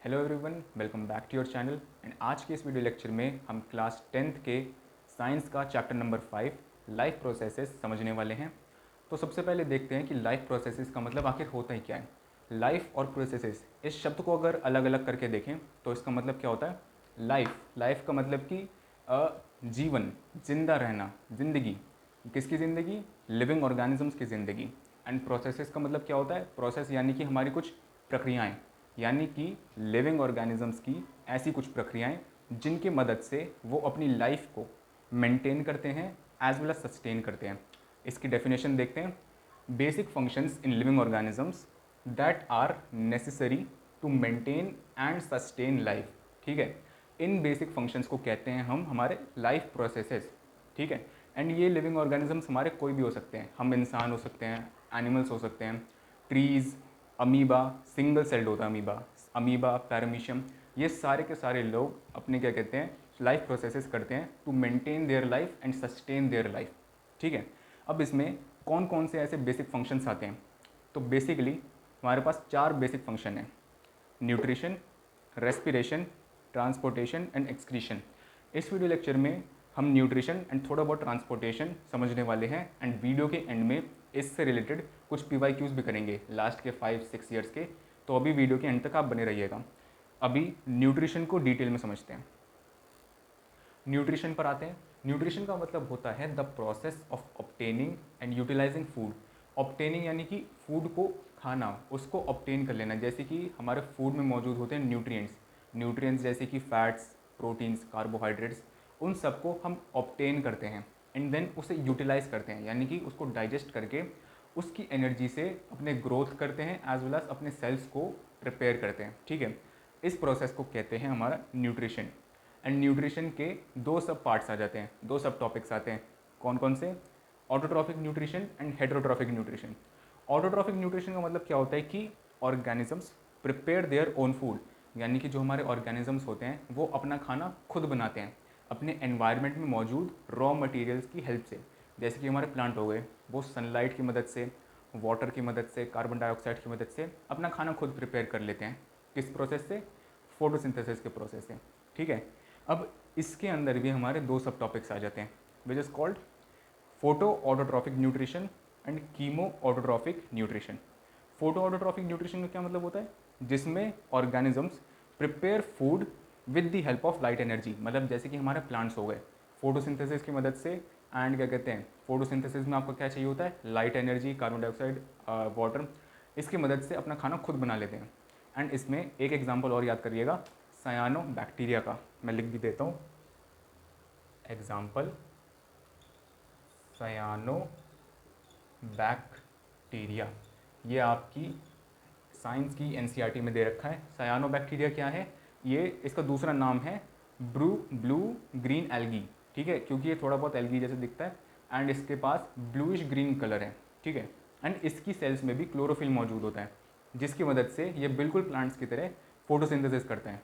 Hello everyone, welcome back to your channel. And आज के इस वीडियो लेक्चर में हम क्लास 10th के साइंस का चैप्टर नंबर 5 लाइफ प्रोसेसेस समझने वाले हैं। तो सबसे पहले देखते हैं कि लाइफ प्रोसेसेस का मतलब आखिर होता ही क्या है। लाइफ और प्रोसेसेस इस शब्द को अगर अलग अलग करके देखें तो इसका मतलब क्या होता है। लाइफ का मतलब कि जीवन, जिंदा रहना, जिंदगी। किसकी ज़िंदगी? लिविंग ऑर्गेनिजम्स की ज़िंदगी। एंड प्रोसेसेस का मतलब क्या होता है? प्रोसेस यानी कि हमारी कुछ प्रक्रियाएं, यानी कि लिविंग ऑर्गेनिजम्स की ऐसी कुछ प्रक्रियाएं जिनकी मदद से वो अपनी लाइफ को मेंटेन करते हैं एज वेल एज सस्टेन करते हैं। इसकी डेफिनेशन देखते हैं। Basic functions in living organisms that are necessary to maintain and sustain life. ठीक है, इन बेसिक फंक्शंस को कहते हैं हम हमारे लाइफ प्रोसेसेस। ठीक है, एंड ये लिविंग ऑर्गेनिजम्स हमारे कोई भी हो सकते हैं। हम इंसान हो सकते हैं, एनिमल्स हो सकते हैं, ट्रीज़, अमीबा, सिंगल सेल्ड होता है अमीबा, अमीबा पैरामीशियम। ये सारे के सारे लोग अपने क्या कहते हैं, लाइफ प्रोसेसेस करते हैं to maintain their life and sustain their life. ठीक है, अब इसमें कौन कौन से ऐसे बेसिक फंक्शंस आते हैं? तो बेसिकली हमारे पास 4 बेसिक फंक्शन हैं: nutrition, respiration, transportation and excretion. इस वीडियो लेक्चर में हम न्यूट्रिशन एंड थोड़ा बहुत ट्रांसपोर्टेशन समझने वाले हैं। एंड वीडियो के एंड में इससे रिलेटेड कुछ PYQs भी करेंगे लास्ट के 5-6 ईयर्स के। तो अभी वीडियो के एंड तक आप बने रहिएगा। अभी न्यूट्रिशन को डिटेल में समझते हैं। न्यूट्रिशन पर आते हैं। न्यूट्रिशन का मतलब होता है the process of obtaining and utilising food. Obtaining यानी कि फूड को खाना, उसको ऑब्टेन कर लेना। जैसे कि हमारे फूड में मौजूद होते हैं न्यूट्रिएंट्स, न्यूट्रिएंट्स जैसे कि फैट्स, प्रोटीन्स, कार्बोहाइड्रेट्स, उन सबको हम ऑब्टेन करते हैं एंड देन उसे यूटिलाइज करते हैं, यानी कि उसको डाइजेस्ट करके उसकी एनर्जी से अपने ग्रोथ करते हैं एज वेल एज अपने सेल्स को प्रिपेयर करते हैं। ठीक है, इस प्रोसेस को कहते हैं हमारा न्यूट्रिशन। एंड न्यूट्रिशन के 2 सब पार्ट्स आ जाते हैं, 2 सब टॉपिक्स आते हैं। कौन कौन से? Autotrophic nutrition and heterotrophic nutrition. Autotrophic nutrition का मतलब क्या होता है कि organisms prepare their own food, यानी कि जो हमारे ऑर्गेनिजम्स होते हैं वो अपना खाना खुद बनाते हैं अपने एनवायरनमेंट में मौजूद रॉ मटेरियल्स की हेल्प से। जैसे कि हमारे प्लांट हो गए, वो सनलाइट की मदद से, वाटर की मदद से, कार्बन डाइऑक्साइड की मदद से अपना खाना खुद प्रिपेयर कर लेते हैं। किस प्रोसेस से? फोटोसिंथेसिस के प्रोसेस से। ठीक है, अब इसके अंदर भी हमारे 2 सब टॉपिक्स आ जाते हैं, which is called photo autotrophic nutrition and chemo autotrophic nutrition. Photo autotrophic nutrition का क्या मतलब होता है? जिसमें organisms prepare food with the help of light energy. मतलब जैसे कि हमारे प्लांट्स हो गए, फोटोसिंथेसिस की मदद से। एंड क्या कहते हैं, फोटोसिंथेसिस में आपको क्या चाहिए होता है? Light energy, carbon dioxide, water. इसकी मदद से अपना खाना खुद बना लेते हैं। एंड इसमें एक एग्जाम्पल और याद करिएगा, सयानो बैक्टीरिया का। मैं लिख भी देता हूँ एग्जाम्पल, सयानो बैक्टीरिया। ये आपकी साइंस की NCERT में दे रखा है। सयानो बैक्टीरिया क्या है? ये इसका दूसरा नाम है ब्लू ग्रीन एल्गी। ठीक है, क्योंकि ये थोड़ा बहुत एल्गी जैसे दिखता है एंड इसके पास ब्लूइश ग्रीन कलर है। ठीक है, एंड इसकी सेल्स में भी क्लोरोफिल मौजूद होता है, जिसकी मदद से ये बिल्कुल प्लांट्स की तरह फोटोसिंथेसिस करते हैं।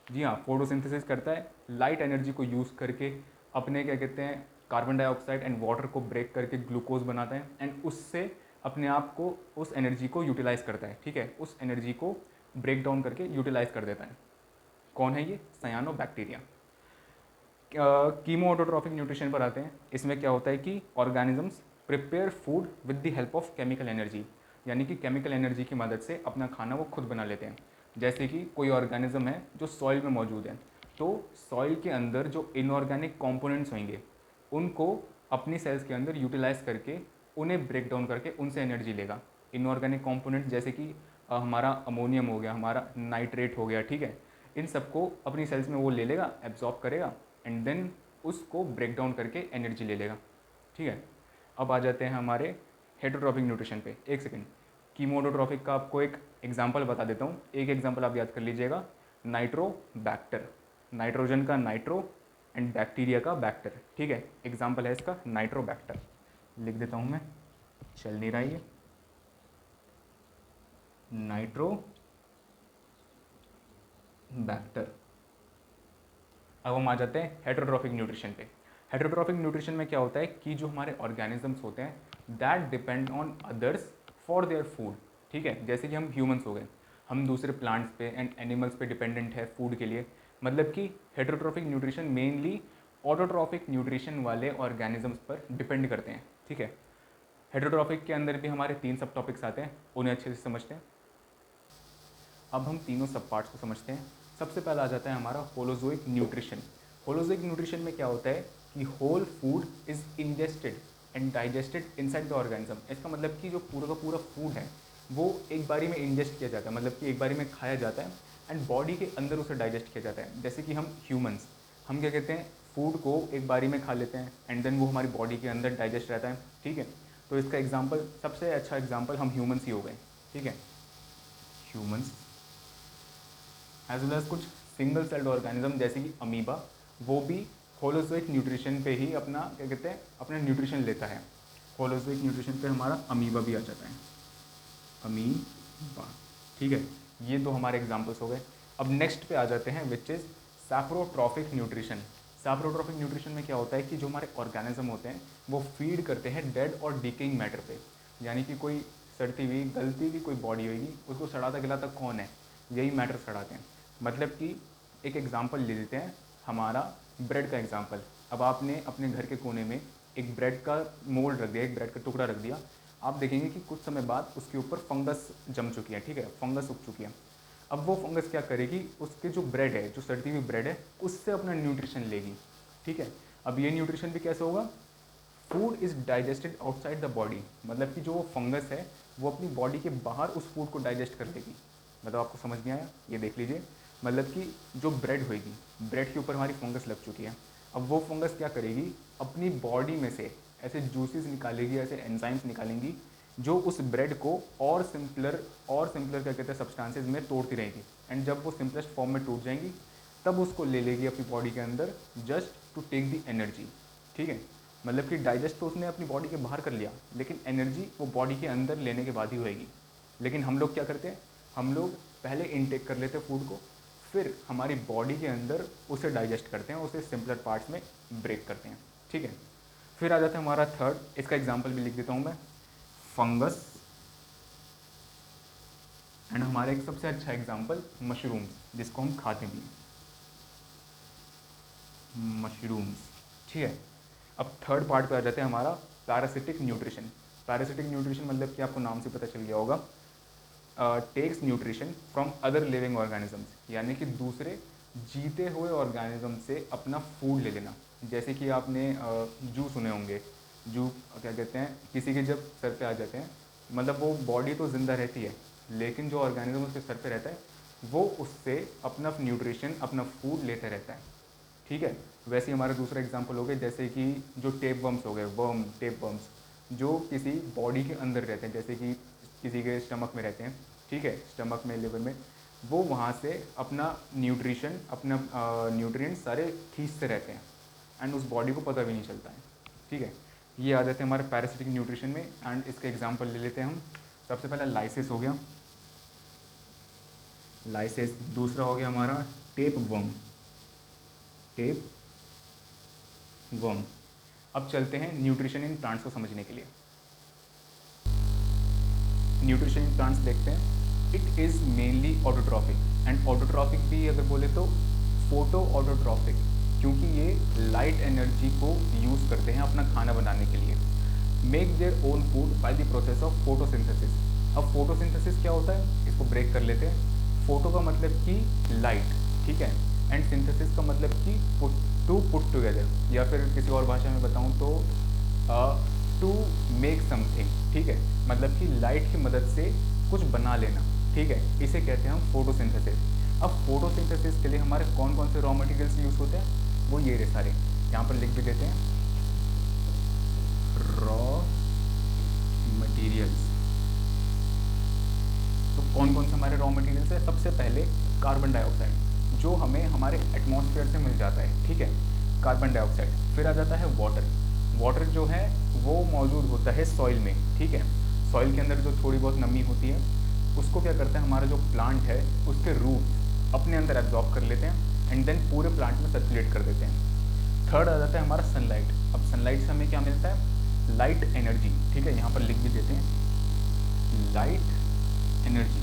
जी हाँ, फोटोसिंथेसिस करता है लाइट एनर्जी को यूज़ करके। अपने क्या कहते हैं, कार्बन डाइऑक्साइड एंड वाटर को ब्रेक करके ग्लूकोज बनाता है एंड उससे अपने आप को, उस एनर्जी को यूटिलाइज करता है। ठीक है, उस एनर्जी को ब्रेक डाउन करके यूटिलाइज कर देता है। कौन है ये? सयानो बैक्टीरिया। कीमो ऑटोट्रॉफिक न्यूट्रिशन पर आते हैं। इसमें क्या होता है कि organisms prepare food with the help of chemical energy, यानी कि केमिकल एनर्जी की मदद से अपना खाना वो खुद बना लेते हैं। जैसे कि कोई ऑर्गेनिज्म है जो सॉइल में मौजूद है, तो सॉइल के अंदर जो इनऑर्गेनिक कंपोनेंट्स होंगे उनको अपनी सेल्स के अंदर यूटिलाइज करके उन्हें ब्रेक डाउन करके उनसे एनर्जी लेगा। इनऑर्गेनिक कंपोनेंट्स जैसे कि हमारा अमोनियम हो गया, हमारा नाइट्रेट हो गया। ठीक है, इन सबको अपनी सेल्स में वो ले लेगा, एब्जॉर्ब करेगा एंड देन उसको ब्रेक डाउन करके एनर्जी ले लेगा। ठीक है, अब आ जाते हैं हमारे हेटरोट्रॉफिक न्यूट्रिशन पे। एक सेकेंड, कीमोटोट्रॉफिक का आपको एक एग्जांपल बता देता हूँ। एक एग्जांपल आप याद कर लीजिएगा, नाइट्रोबैक्टर। नाइट्रोजन का नाइट्रो एंड बैक्टीरिया का बैक्टर। ठीक है, एग्जांपल है इसका नाइट्रोबैक्टर। लिख देता हूँ मैं, चल नहीं रहा ये, नाइट्रोबैक्टर। अब हम आ जाते हैं हेटरोट्रॉफिक न्यूट्रिशन पे। हेटरोट्रॉफिक न्यूट्रिशन में क्या होता है कि जो हमारे ऑर्गेनिजम्स होते हैं that depend on others for their food. ठीक है, जैसे कि हम ह्यूमंस हो गए, हम दूसरे प्लांट्स पे एंड एनिमल्स पे डिपेंडेंट है फूड के लिए। मतलब कि heterotrophic nutrition mainly autotrophic nutrition वाले ऑर्गेनिजम्स पर डिपेंड करते हैं, ठीक है। हेटरोट्रॉफिक के अंदर भी हमारे 3 सब टॉपिक्स आते हैं, उन्हें अच्छे से समझते हैं। अब हम तीनों सब पार्ट्स को समझते हैं। सबसे पहला आ जाता है हमारा होलोजोइक न्यूट्रिशन। होलोजोइक न्यूट्रिशन में क्या होता है कि whole food is ingested and digested inside the organism. इसका मतलब कि जो पूरा का पूरा फूड है वो एक बारी में इंजेस्ट किया जाता है, मतलब कि एक बारी में खाया जाता है एंड बॉडी के अंदर उसे डाइजेस्ट किया जाता है। जैसे कि हम ह्यूमंस, हम क्या कहते हैं, फूड को एक बारी में खा लेते हैं एंड देन वो हमारी बॉडी के अंदर डाइजेस्ट रहता है, ठीक है। तो इसका एग्जाम्पल, सबसे अच्छा एग्जाम्पल हम ह्यूमंस ही हो गए, ठीक है। ह्यूमंस एज वेल एज कुछ सिंगल सेल्ड ऑर्गेनिज्म जैसे कि अमीबा, वो भी होलोजोइक न्यूट्रिशन पे ही अपना क्या कहते हैं, अपना न्यूट्रिशन लेता है। होलोजोइक न्यूट्रिशन पे हमारा अमीबा भी आ जाता है, अमीबा, ठीक है। ये दो हमारे एग्जाम्पल्स हो गए। अब नेक्स्ट पे आ जाते हैं विच इज़ सैप्रोट्रॉफिक न्यूट्रिशन। सैप्रोट्रॉफिक न्यूट्रिशन में क्या होता है कि जो हमारे ऑर्गेनिज्म होते हैं वो फीड करते हैं डेड और डिकेइंग मैटर पे। यानी कि कोई सड़ती हुई गलती हुई कोई बॉडी होगी, उसको सड़ाता गलाता कौन है, यही मैटर सड़ाते हैं। मतलब कि एक एग्जांपल ले लेते हैं हमारा ब्रेड का एग्जांपल। अब आपने अपने घर के कोने में एक ब्रेड का मोल्ड रख दिया, एक ब्रेड का टुकड़ा रख दिया, आप देखेंगे कि कुछ समय बाद उसके ऊपर फंगस जम चुकी है, ठीक है, फंगस उग चुकी है। अब वो फंगस क्या करेगी, उसके जो ब्रेड है, जो सड़ती हुई ब्रेड है, उससे अपना न्यूट्रिशन लेगी, ठीक है। अब ये न्यूट्रिशन भी कैसे होगा, food is digested outside the body. मतलब कि जो वो फंगस है वो अपनी बॉडी के बाहर उस फूड को डाइजेस्ट कर लेगी। मतलब आपको समझ नहीं आया, ये देख लीजिए। मतलब कि जो ब्रेड होएगी, ब्रेड के ऊपर हमारी फंगस लग चुकी है, अब वो फंगस क्या करेगी, अपनी बॉडी में से ऐसे जूसेस निकालेगी, ऐसे एंजाइम्स निकालेंगी जो उस ब्रेड को और सिंपलर क्या कहते हैं सब्सटेंसेस में तोड़ती रहेगी। एंड जब वो सिंपलेस्ट फॉर्म में टूट जाएंगी तब उसको ले लेगी अपनी बॉडी के अंदर, just to take the energy, ठीक है। मतलब कि डाइजेस्ट तो उसने अपनी बॉडी के बाहर कर लिया, लेकिन एनर्जी वो बॉडी के अंदर लेने के बाद ही होएगी। लेकिन हम लोग क्या करते हैं, हम लोग पहले इनटेक कर लेते हैं फूड को, फिर हमारी बॉडी के अंदर उसे डाइजेस्ट करते हैं, उसे सिंपलर पार्ट्स में ब्रेक करते हैं, ठीक है। फिर आ जाता है हमारा थर्ड, इसका एग्जाम्पल भी लिख देता हूँ मैं, फंगस। एंड हमारा एक सबसे अच्छा एग्जाम्पल मशरूम्स, जिसको हम खाते भी हैं, मशरूम्स, ठीक है। अब थर्ड पार्ट पे आ जाते हैं हमारा पैरासिटिक न्यूट्रिशन। पैरासिटिक न्यूट्रिशन मतलब कि आपको नाम से पता चल गया होगा, takes nutrition from other living organisms, यानी कि दूसरे जीते हुए ऑर्गेनिज्म से अपना फूड ले लेना। जैसे कि आपने जू सुने होंगे, जू क्या कहते हैं, किसी के जब सर पे आ जाते हैं, मतलब वो बॉडी तो ज़िंदा रहती है लेकिन जो ऑर्गेनिज्म उसके सर पे रहता है वो उससे अपना न्यूट्रिशन, अपना फूड लेते रहता है, ठीक है। वैसे ही हमारा दूसरा एग्जांपल हो गया, जैसे कि जो टेप वर्म्स हो गए, वर्म टेप वर्म्स, जो किसी बॉडी के अंदर रहते हैं, जैसे कि किसी के स्टमक में रहते हैं, ठीक है, स्टमक में, लिवर में, वो वहाँ से अपना न्यूट्रिशन, अपना न्यूट्रिएंट्स सारे खींचते रहते हैं एंड उस बॉडी को पता भी नहीं चलता है, ठीक है। ये आ जाते हैं हमारे पैरासिटिक न्यूट्रिशन में। एंड इसका एग्जांपल ले लेते हैं हम। सबसे पहला लाइसिस हो गया, लाइसिस। दूसरा हो गया हमारा टेप वर्म, टेप वर्म। अब चलते हैं न्यूट्रिशन इन प्लांट्स को समझने के लिए। न्यूट्रिशन इन प्लांट्स देखते हैं। It is mainly autotrophic, and autotrophic भी अगर बोले तो फोटो ऑटोट्रॉफिक, क्योंकि ये लाइट एनर्जी को यूज़ करते हैं अपना खाना बनाने के लिए। Make their own food by the process of photosynthesis. अब फोटोसिंथेसिस क्या होता है, इसको ब्रेक कर लेते हैं। फोटो का मतलब कि लाइट, ठीक है, एंड सिंथेसिस का मतलब कि टू पुट टुगेदर, या फिर किसी और भाषा में बताऊँ तो टू मेक समथिंग, ठीक है, मतलब कि लाइट की मदद से कुछ बना लेना, ठीक है, इसे कहते हैं हम फोटोसिंथेसिस। अब फोटोसिंथेसिस के लिए हमारे कौन कौन से रॉ मटेरियल्स यूज़ होते हैं, वो ये रहे सारे, यहाँ पर लिख भी देते हैं, रॉ मटेरियल्स। तो कौन कौन से हमारे रॉ मटेरियल्स है, सबसे पहले कार्बन डाइऑक्साइड, जो हमें हमारे एटमॉस्फेयर से मिल जाता है, ठीक है, कार्बन डाइऑक्साइड। फिर आ जाता है वाटर। वाटर जो है वो मौजूद होता है सॉइल में, ठीक है, सॉइल के अंदर जो थोड़ी बहुत नमी होती है उसको क्या करता है हमारा जो प्लांट है उसके रूट अपने अंदर एब्जॉर्ब कर लेते हैं एंड देन पूरे प्लांट में सर्कुलेट कर देते हैं। थर्ड आ जाता है हमारा सनलाइट। अब सनलाइट से हमें क्या मिलता है, लाइट एनर्जी, ठीक है, यहाँ पर लिख भी देते हैं, लाइट एनर्जी।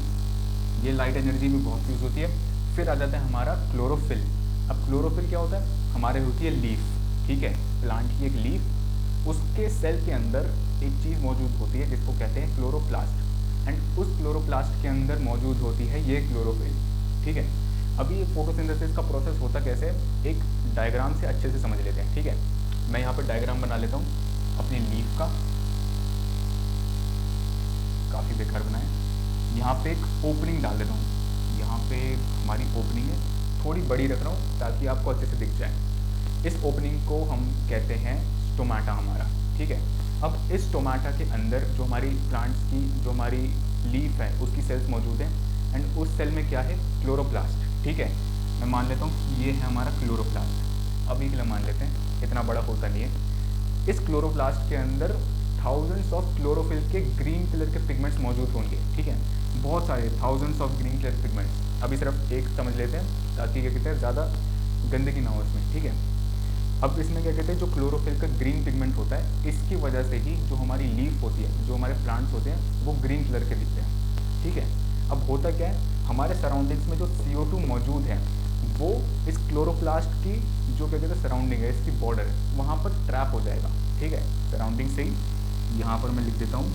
ये लाइट एनर्जी में बहुत यूज़ होती है। फिर आ जाता है हमारा क्लोरोफिल। अब क्लोरोफिल क्या होता है, हमारे होती है लीफ, ठीक है, प्लांट की एक लीफ, उसके सेल के अंदर एक चीज़ मौजूद होती है जिसको कहते हैं क्लोरोप्लास्ट, एंड उस क्लोरोप्लास्ट के अंदर मौजूद होती है ये क्लोरोफिल, ठीक है। अभी ये फोटोसिंथेसिस का प्रोसेस होता कैसे है, एक डायग्राम से अच्छे से समझ लेते हैं, ठीक है। मैं यहाँ पर डायग्राम बना लेता हूँ अपनी लीफ का, काफ़ी बेकार बनाया। यहाँ पे एक ओपनिंग डाल देता हूँ, यहाँ पे हमारी ओपनिंग है, थोड़ी बड़ी रख रहा हूँ ताकि आपको अच्छे से दिख जाए। इस ओपनिंग को हम कहते हैं स्टोमाटा हमारा, ठीक है। अब इस स्टोमाटा के अंदर जो हमारी प्लांट्स की जो हमारी लीफ है उसकी सेल्स मौजूद हैं, एंड उस सेल में क्या है, क्लोरोप्लास्ट, ठीक है। मैं मान लेता हूँ ये है हमारा क्लोरोप्लास्ट। अब ये मान लेते हैं, इतना बड़ा होता नहीं है। इस क्लोरोप्लास्ट के अंदर थाउजेंड्स ऑफ क्लोरोफिल के ग्रीन कलर के पिगमेंट्स मौजूद होंगे, ठीक है, बहुत सारे thousands of green colour pigments. अभी सिर्फ एक समझ लेते हैं ताकि क्या कहते हैं ज़्यादा गंदगी ना हो इसमें, ठीक है। अब इसमें क्या कहते हैं, जो क्लोरोफिल का ग्रीन पिगमेंट होता है, इसकी वजह से ही जो हमारी लीफ होती है, जो हमारे प्लांट्स होते हैं, वो ग्रीन कलर के दिखते हैं, ठीक है। अब होता क्या है, हमारे सराउंडिंग्स में जो CO2 मौजूद है वो इस क्लोरोप्लास्ट की जो क्या कहते हैं सराउंडिंग है, इसकी बॉर्डर है, वहाँ पर ट्रैप हो जाएगा, ठीक है। सराउंडिंग से ही यहाँ पर मैं लिख देता हूँ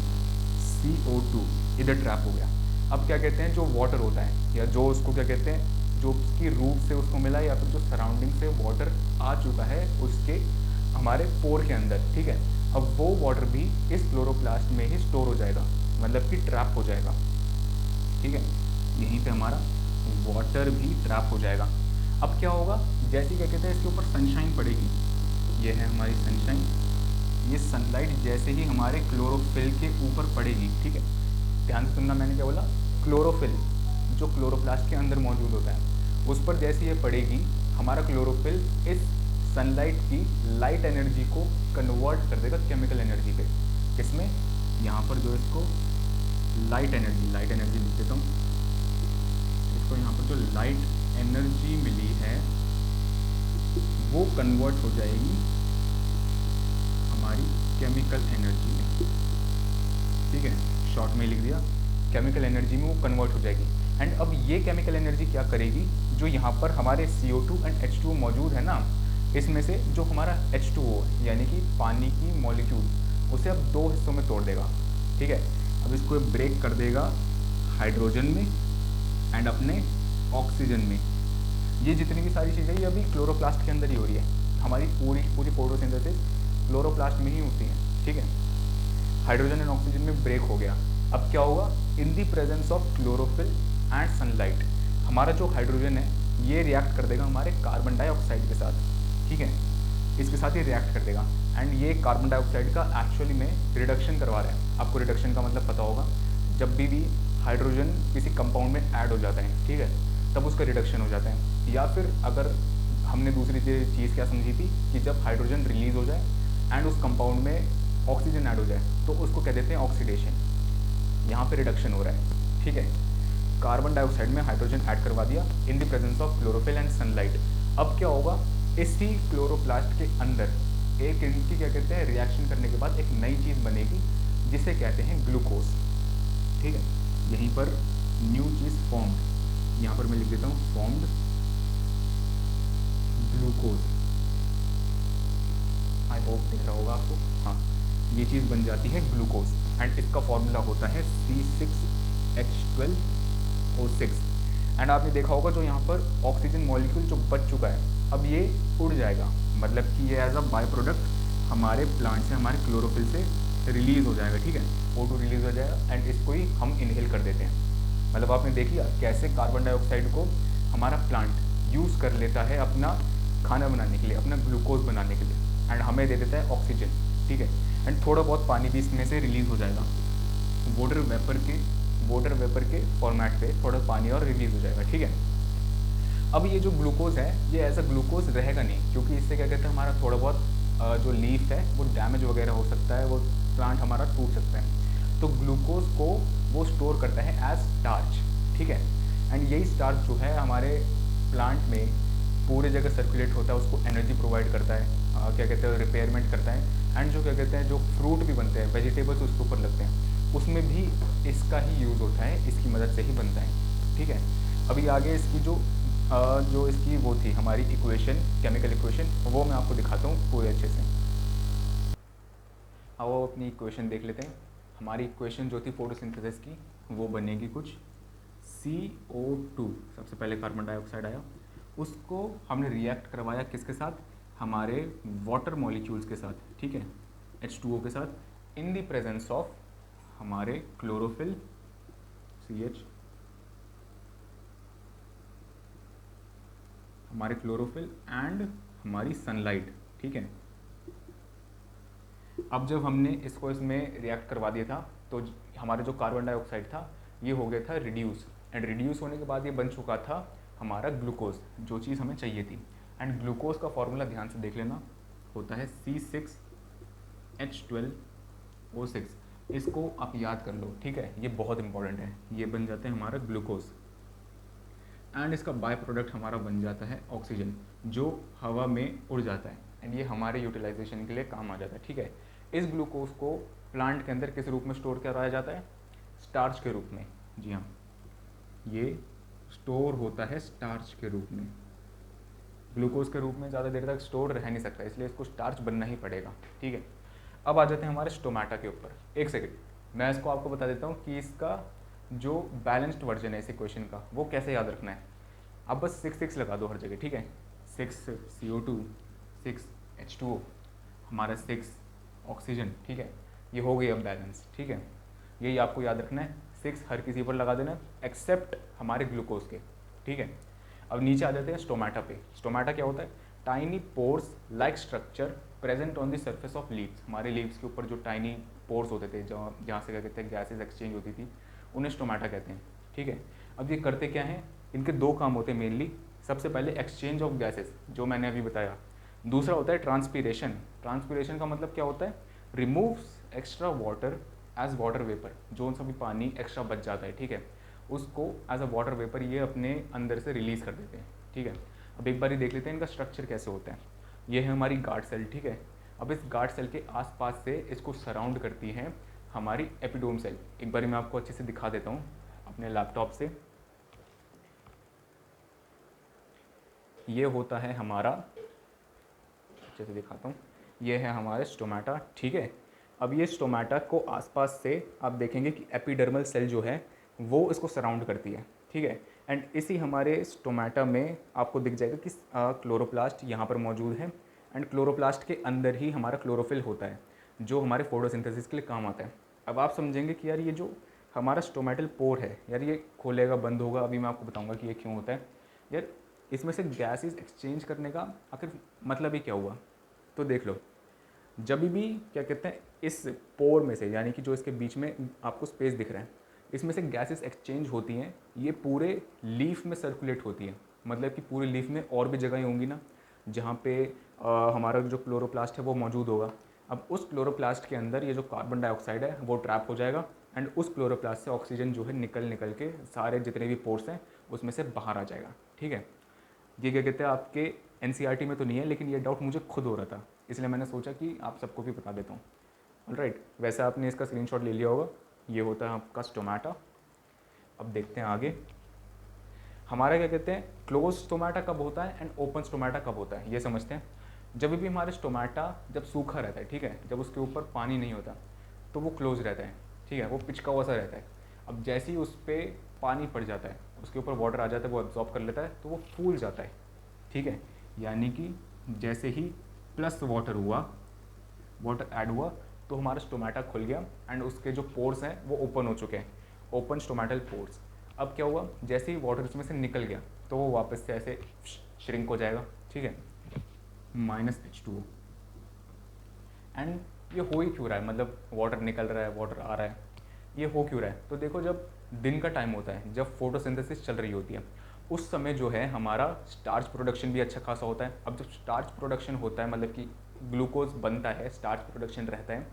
CO2, इधर ट्रैप हो गया। अब क्या कहते हैं, जो वाटर होता है या जो उसको क्या कहते हैं, जो उसकी रूट से उसको मिला या फिर जो सराउंडिंग से वाटर आ चुका है उसके हमारे पोर के अंदर, ठीक है। अब वो वाटर भी इस क्लोरोप्लास्ट में ही स्टोर हो जाएगा, मतलब कि ट्रैप हो जाएगा, ठीक है। यहीं पे हमारा वाटर भी ट्रैप हो जाएगा। अब क्या होगा, जैसे क्या कहते हैं इसके ऊपर सनशाइन पड़ेगी, ये है हमारी सनशाइन, ये सनलाइट जैसे ही हमारे क्लोरोफिल के ऊपर पड़ेगी, ठीक है, ध्यान से सुनना, मैंने क्या बोला, क्लोरोफिल जो क्लोरोप्लास्ट के अंदर मौजूद होता है उस पर जैसे ये पड़ेगी, हमारा क्लोरोफिल इस सनलाइट की लाइट एनर्जी को कन्वर्ट कर देगा केमिकल एनर्जी पे। किसमें, यहाँ पर जो इसको लाइट एनर्जी लिख देता हूँ, इसको यहाँ पर जो लाइट एनर्जी मिली है वो कन्वर्ट हो जाएगी हमारी केमिकल एनर्जी में, ठीक है, शॉर्ट में लिख दिया, केमिकल एनर्जी में वो कन्वर्ट हो जाएगी। एंड अब ये केमिकल एनर्जी क्या करेगी, जो यहाँ पर हमारे CO2 एंड H2O मौजूद है ना, इसमें से जो हमारा H2O यानी कि पानी की मॉलिक्यूल, उसे अब दो हिस्सों में तोड़ देगा, ठीक है। अब इसको ब्रेक कर देगा हाइड्रोजन में एंड अपने ऑक्सीजन में। ये जितनी भी सारी चीज़ें ये अभी क्लोरोप्लास्ट के अंदर ही हो रही है, हमारी पूरी फोटोसिंथेसिस क्लोरोप्लास्ट में ही होती है, ठीक है। हाइड्रोजन एंड ऑक्सीजन में ब्रेक हो गया। अब क्या होगा, in the presence of chlorophyll and sunlight, हमारा जो हाइड्रोजन है ये रिएक्ट कर देगा हमारे कार्बन डाइऑक्साइड के साथ, ठीक है, इसके साथ ये रिएक्ट कर देगा। एंड ये कार्बन डाइऑक्साइड का एक्चुअली में रिडक्शन करवा रहा है। आपको रिडक्शन का मतलब पता होगा, जब भी हाइड्रोजन किसी कंपाउंड में ऐड हो जाता है, ठीक है, तब उसका रिडक्शन हो जाता है। या फिर अगर हमने दूसरी चीज़ क्या समझी थी कि जब हाइड्रोजन रिलीज हो जाए एंड उस कंपाउंड में ऑक्सीजन ऐड हो जाए तो उसको कह देते हैं ऑक्सीडेशन। यहाँ पे रिडक्शन हो रहा है, ठीक है। कार्बन डाइऑक्साइड में हाइड्रोजन ऐड करवा दिया इन the presence of chlorophyll and sunlight. अब क्या होगा, इसी क्लोरोप्लास्ट के अंदर एक इनकी क्या कहते हैं रिएक्शन करने के बाद एक नई चीज़ बनेगी जिसे कहते हैं ग्लूकोज, ठीक है। यहीं पर न्यू चीज़ फॉर्म्ड, यहाँ पर मैं लिख देता हूँ फॉर्म्ड ग्लूकोज, आई होप दिख रहा होगा आपको, हाँ, ये चीज़ बन जाती है ग्लूकोज एंड इसका फॉर्मूला होता है C6H12O6। एंड आपने देखा होगा जो यहाँ पर ऑक्सीजन मॉलिक्यूल जो बच चुका है अब ये उड़ जाएगा, मतलब कि ये एज अ बाय प्रोडक्ट हमारे प्लांट से, हमारे क्लोरोफिल से रिलीज हो जाएगा, ठीक है, O2 रिलीज हो जाएगा एंड इसको ही हम इनहेल कर देते हैं। मतलब आपने देख लिया कैसे कार्बन डाइऑक्साइड को हमारा प्लांट यूज़ कर लेता है अपना खाना बनाने के लिए, अपना ग्लूकोज बनाने के लिए, एंड हमें दे देता है ऑक्सीजन, ठीक है। एंड थोड़ा बहुत पानी भी इसमें से रिलीज़ हो जाएगा, वाटर वेपर के फॉर्मेट पे थोड़ा पानी और रिलीज़ हो जाएगा, ठीक है। अब ये जो ग्लूकोज है ये एज अ ग्लूकोज रहेगा नहीं, क्योंकि इससे क्या कहते हैं हमारा थोड़ा बहुत जो लीफ है वो डैमेज वगैरह हो सकता है, वो प्लांट हमारा टूट सकता है। तो ग्लूकोज को वो स्टोर करता है एज स्टार्च, ठीक है। एंड यही स्टार्च जो है हमारे प्लांट में पूरे जगह सर्कुलेट होता है, उसको एनर्जी प्रोवाइड करता है, क्या कहते हैं रिपेयरमेंट करता है। एंड जो क्या कहते हैं जो फ्रूट भी बनते हैं, वेजिटेबल्स उसके ऊपर लगते हैं, उसमें भी इसका ही यूज़ होता है, इसकी मदद से ही बनता है, ठीक है। अभी आगे इसकी जो इसकी वो थी हमारी इक्वेशन, केमिकल इक्वेशन, वो मैं आपको दिखाता हूँ पूरे अच्छे से। अब वो अपनी इक्वेशन देख लेते हैं। हमारी इक्वेशन जो थी फोटोसिंथेसिस की वो बनेगी कुछ CO2, सबसे पहले कार्बन डाइऑक्साइड आया, उसको हमने रिएक्ट करवाया किसके साथ, हमारे वाटर मॉलिक्यूल्स के साथ, ठीक है, H2O के साथ, इन द प्रेजेंस ऑफ हमारे क्लोरोफिल CH, हमारे क्लोरोफिल एंड हमारी सनलाइट, ठीक है। अब जब हमने इसको इसमें रिएक्ट करवा दिया था तो हमारा जो कार्बन डाइऑक्साइड था ये हो गया था रिड्यूस, एंड रिड्यूस होने के बाद ये बन चुका था हमारा ग्लूकोज, जो चीज़ हमें चाहिए थी। एंड ग्लूकोज का फॉर्मूला ध्यान से देख लेना, होता है C6H12O6। इसको आप याद कर लो, ठीक है, ये बहुत इंपॉर्टेंट है। ये बन जाते हैं हमारा ग्लूकोज, एंड इसका बाय प्रोडक्ट हमारा बन जाता है ऑक्सीजन, जो हवा में उड़ जाता है, एंड ये हमारे यूटिलाइजेशन के लिए काम आ जाता है, ठीक है। इस ग्लूकोज को प्लांट के अंदर किस रूप में स्टोर कराया जाता है, स्टार्च के रूप में। जी हाँ, ये स्टोर होता है स्टार्च के रूप में। ग्लूकोज के रूप में ज़्यादा देर तक स्टोर रह नहीं सकता, इसलिए इसको स्टार्च बनना ही पड़ेगा, ठीक है। अब आ जाते हैं हमारे स्टोमेटा के ऊपर। एक सेकेंड, मैं इसको आपको बता देता हूँ कि इसका जो बैलेंस्ड वर्जन है इस इक्वेशन का वो कैसे याद रखना है। अब बस 6 लगा दो हर जगह, ठीक है। 6 CO2, 6 H2O, हमारा 6 ऑक्सीजन, ठीक है। ये हो गई अब बैलेंस, ठीक है। यही आपको याद रखना है, 6 हर किसी पर लगा देना एक्सेप्ट हमारे ग्लूकोज के, ठीक है। अब नीचे आ जाते हैं स्टोमेटा पे। स्टोमेटा क्या होता है, tiny pores like structure present on the surface of leaves. हमारे लीव्स के ऊपर जो टाइनी पोर्स होते थे, जहाँ से क्या कहते हैं गैसेज एक्सचेंज होती थी, उन्हें स्टोमेटा कहते हैं, ठीक है। अब ये करते क्या हैं, इनके दो काम होते हैं मेनली। सबसे पहले एक्सचेंज ऑफ गैसेस, जो मैंने अभी बताया। दूसरा होता है ट्रांसपीरेशन। ट्रांसपीरेशन का मतलब क्या होता है, removes extra water as water vapour. जो सा भी पानी एक्स्ट्रा बच जाता है, ठीक है, उसको एज अ वाटर वेपर ये अपने अंदर से रिलीज़ कर देते हैं, ठीक है। अब एक बार ही देख लेते हैं इनका स्ट्रक्चर कैसे होता है। ये है हमारी गार्ड सेल, ठीक है। अब इस गार्ड सेल के आसपास से इसको सराउंड करती हैं हमारी एपिडोम सेल। एक बार मैं आपको अच्छे से दिखा देता हूँ अपने लैपटॉप से। ये होता है हमारा, अच्छे से दिखाता हूँ, ये है हमारे स्टोमेटा, ठीक है। अब ये स्टोमेटा को आसपास से आप देखेंगे कि एपिडर्मल सेल जो है वो इसको सराउंड करती है, ठीक है। एंड इसी हमारे स्टोमेटा में आपको दिख जाएगा कि क्लोरोप्लास्ट यहाँ पर मौजूद है, एंड क्लोरोप्लास्ट के अंदर ही हमारा क्लोरोफिल होता है, जो हमारे फोटोसिंथेसिस के लिए काम आता है। अब आप समझेंगे कि यार ये जो हमारा स्टोमेटल पोर है, यार ये खोलेगा बंद होगा, अभी मैं आपको बताऊंगा कि ये क्यों होता है। यार इसमें से गैसेस एक्सचेंज करने का आखिर मतलब ही क्या हुआ, तो देख लो। जब भी क्या कहते हैं इस पोर में से, यानी कि जो इसके बीच में आपको स्पेस दिख रहा है, इसमें से गैसेस एक्सचेंज होती हैं, ये पूरे लीफ में सर्कुलेट होती है। मतलब कि पूरे लीफ में और भी जगहें होंगी ना जहाँ पे हमारा जो क्लोरोप्लास्ट है वो मौजूद होगा। अब उस क्लोरोप्लास्ट के अंदर ये जो कार्बन डाइऑक्साइड है वो ट्रैप हो जाएगा, एंड उस क्लोरोप्लास्ट से ऑक्सीजन जो है निकल के सारे जितने भी पोर्स हैं उसमें से बाहर आ जाएगा, ठीक है। ये क्या कहते हैं आपके NCERT में तो नहीं है, लेकिन ये डाउट मुझे खुद हो रहा था, इसलिए मैंने सोचा कि आप सबको भी बता देता हूँ। ऑलराइट, वैसे आपने इसका स्क्रीनशॉट ले लिया होगा। ये होता है आपका स्टोमेटा। अब देखते हैं आगे हमारा क्या कहते हैं क्लोज स्टोमेटा कब होता है एंड ओपन स्टोमेटा कब होता है, ये समझते हैं। जब भी हमारे स्टोमेटा जब सूखा रहता है, ठीक है, जब उसके ऊपर पानी नहीं होता तो वो क्लोज रहता है, ठीक है, वो पिचका हुआ सा रहता है। अब जैसे ही उस पर पानी पड़ जाता है, उसके ऊपर वाटर आ जाता है, वो एब्जॉर्ब कर लेता है, तो वो फूल जाता है, ठीक है। यानी कि जैसे ही प्लस वाटर हुआ, वाटर ऐड हुआ, तो हमारा स्टोमेटा खुल गया, एंड उसके जो पोर्स हैं वो ओपन हो चुके हैं, ओपन स्टोमेटल पोर्स। अब क्या हुआ, जैसे ही वाटर इसमें से निकल गया तो वो वापस से ऐसे श्रिंक हो जाएगा, ठीक है, -H2O। एंड ये हो ही क्यों रहा है, मतलब वाटर निकल रहा है, वाटर आ रहा है, ये हो क्यों रहा है। तो देखो, जब दिन का टाइम होता है, जब फोटोसिंथेसिस चल रही होती है, उस समय जो है हमारा स्टार्च प्रोडक्शन भी अच्छा खासा होता है। अब जब स्टार्च प्रोडक्शन होता है, मतलब कि ग्लूकोज बनता है, स्टार्च प्रोडक्शन रहता है,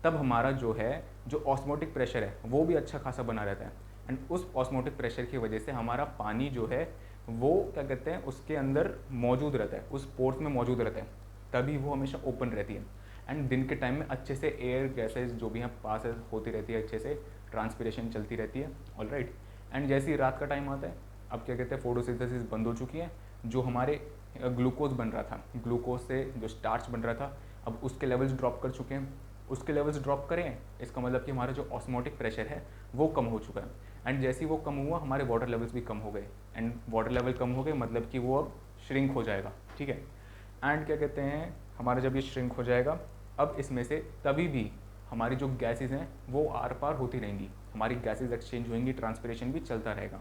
तब हमारा जो है जो ऑस्मोटिक प्रेशर है वो भी अच्छा खासा बना रहता है। एंड उस ऑस्मोटिक प्रेशर की वजह से हमारा पानी जो है वो क्या कहते हैं उसके अंदर मौजूद रहता है, उस पोर्स में मौजूद रहता है, तभी वो हमेशा ओपन रहती है। एंड दिन के टाइम में अच्छे से एयर गैसेज जो भी हैं पास होती रहती है, अच्छे से ट्रांसपिरेशन चलती रहती है, ऑलराइट। एंड जैसे ही रात का टाइम आता है, अब क्या कहते हैं, फोटोसिंथेसिस बंद हो चुकी है, जो हमारे ग्लूकोज बन रहा था, ग्लूकोज से जो स्टार्च बन रहा था, अब उसके लेवल्स ड्रॉप कर चुके हैं। उसके लेवल्स ड्रॉप करें, इसका मतलब कि हमारा जो ऑस्मोटिक प्रेशर है वो कम हो चुका है, एंड जैसे ही वो कम हुआ हमारे वाटर लेवल्स भी कम हो गए, एंड वाटर लेवल कम हो गए मतलब कि वो अब श्रिंक हो जाएगा, ठीक है। एंड क्या कहते हैं, हमारा जब ये श्रिंक हो जाएगा, अब इसमें से कभी भी हमारी जो गैसेज हैं वो आर पार होती रहेंगी, हमारी गैसेज एक्सचेंज होंगी, ट्रांसपिरेशन भी चलता रहेगा,